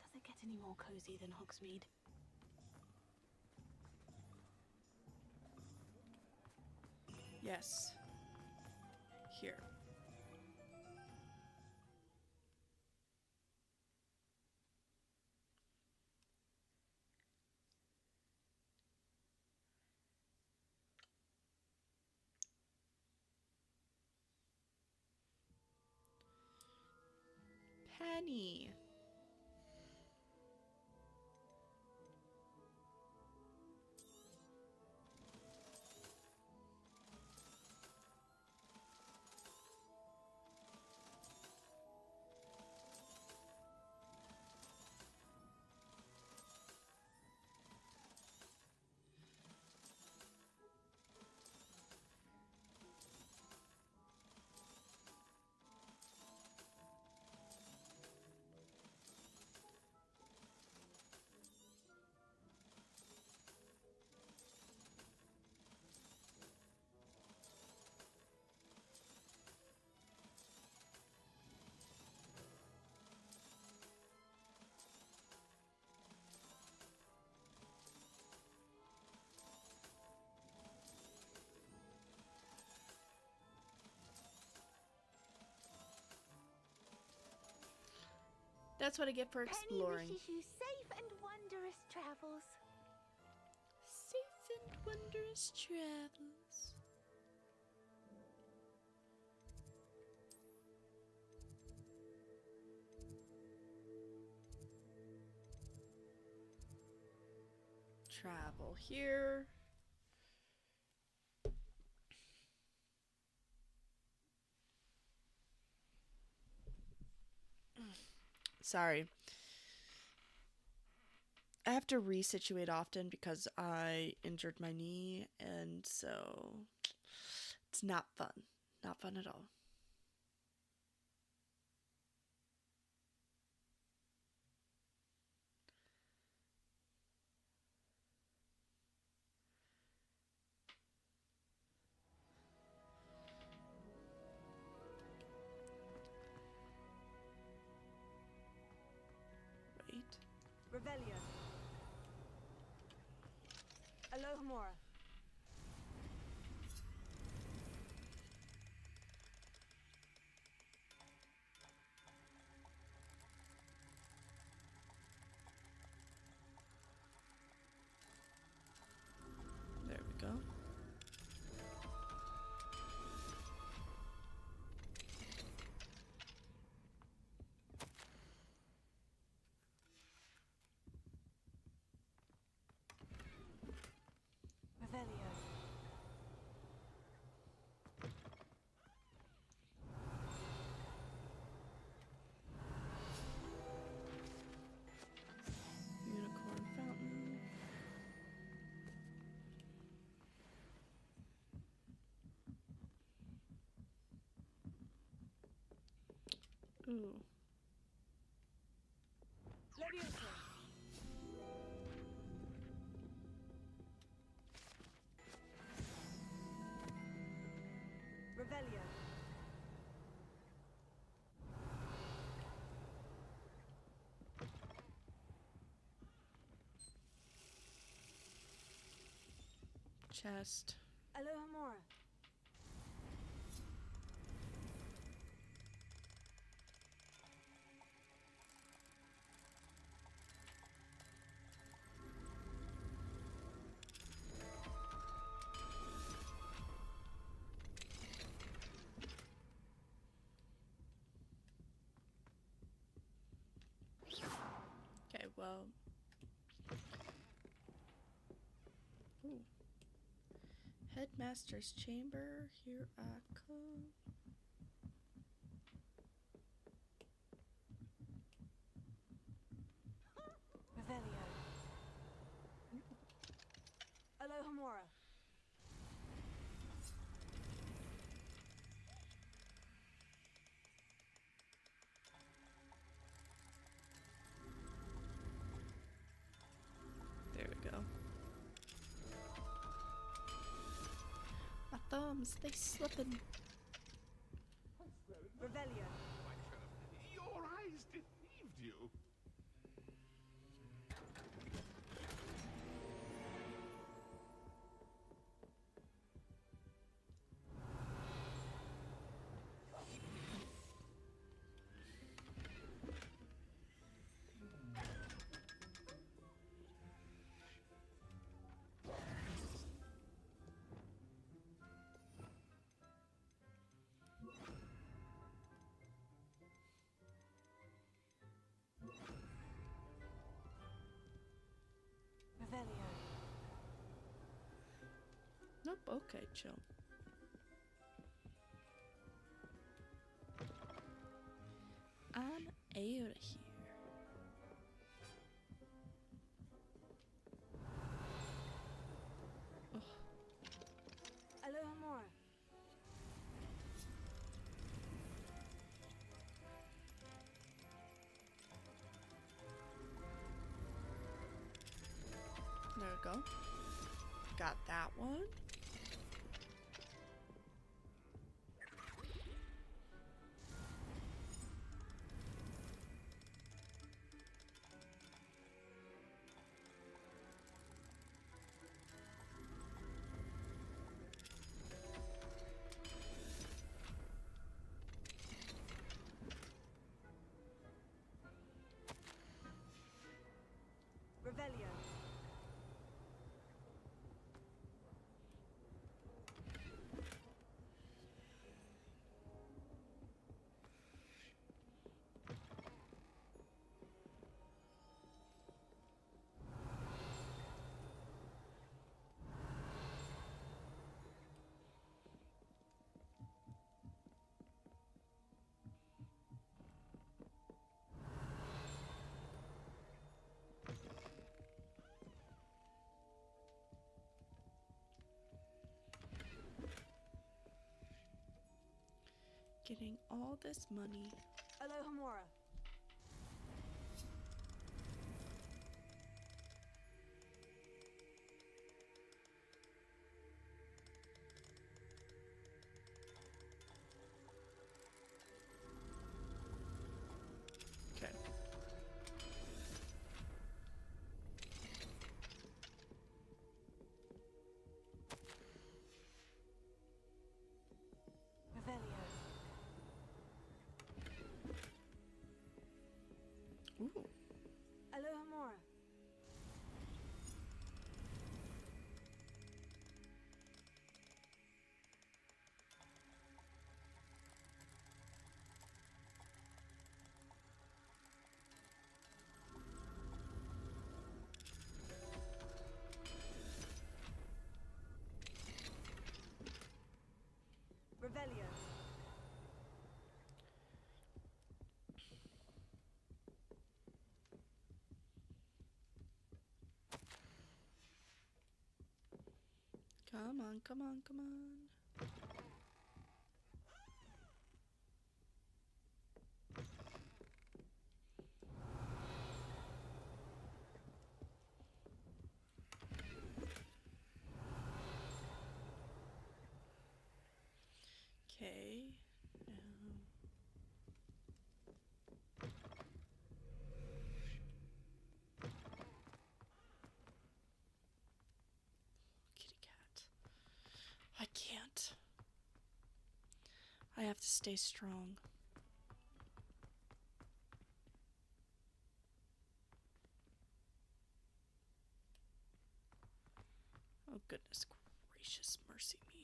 Does it get any more cozy than Hogsmeade?
Yes. Here. Penny. That's what I get for exploring.
Penny wishes you safe and wondrous travels.
Safe and wondrous travels. Travel here. Sorry. I have to resituate often because I injured my knee, and so it's not fun. Not fun at all.
Revelio. Alohomora.
There we go.
Revelio.
Unicorn fountain. Ooh.
Leviosa. Revelio.
Chest.
Alohomora.
Okay, well. Ooh. Headmaster's chamber. Here I come.
Revelio. Alohomora.
There we go. My thumbs, they slipping.
Revelio.
Your eyes deceived you.
Revelio.
Nope, okay, chill. I'm out of here. Ugh.
Alohomora.
There we go. Got that one.
Revelio.
Getting all this money.
Alohomora.
Okay.
more.
Revelio.
Come on, come on, come on. Okay. Kitty cat. I can't. I have to stay strong. Oh, goodness gracious, mercy me.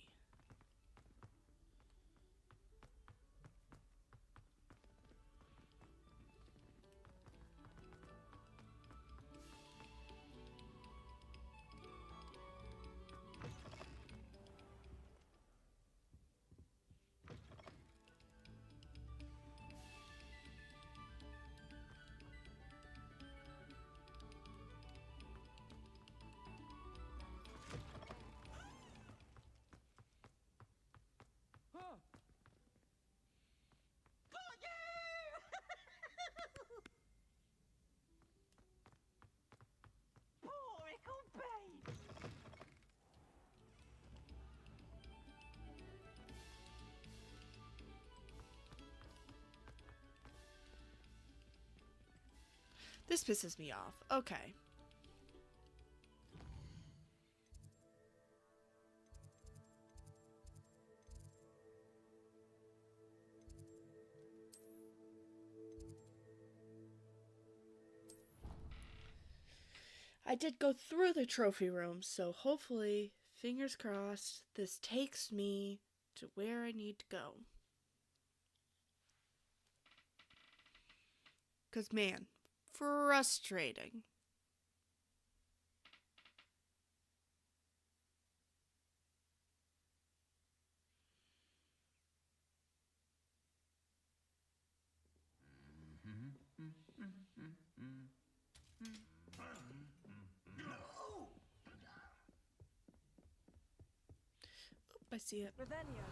This pisses me off. Okay. I did go through the trophy room, so hopefully, fingers crossed, this takes me to where I need to go. 'Cause man, frustrating. Oop, I see it.
Revelio.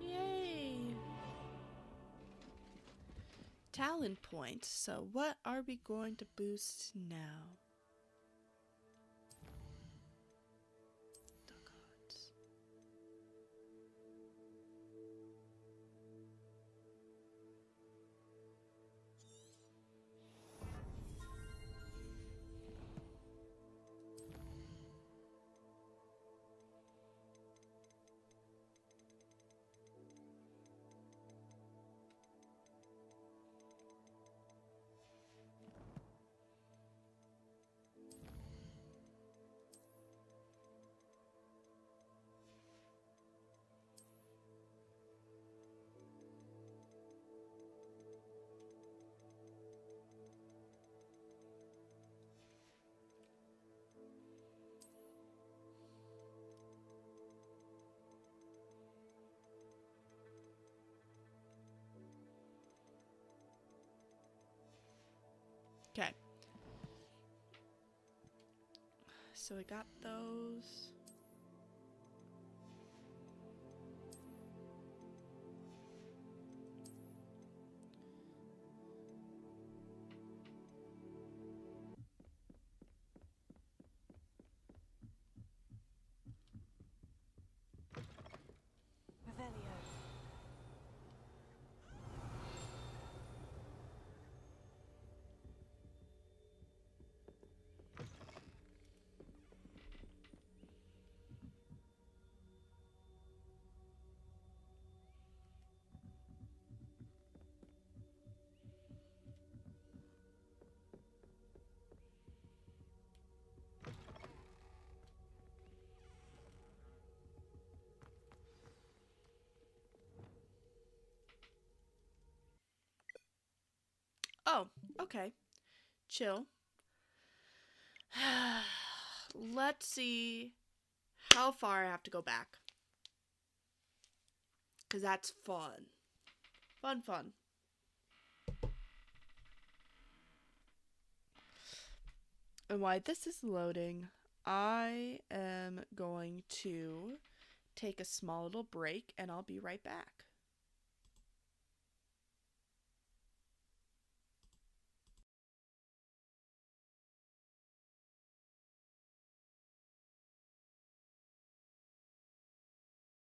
Yay! Talent point. So what are we going to boost now? Okay. So I got those.
Revelio.
Oh, okay. Chill. Let's see how far I have to go back. Because that's fun. Fun. And while this is loading, I am going to take a small little break and I'll be right back.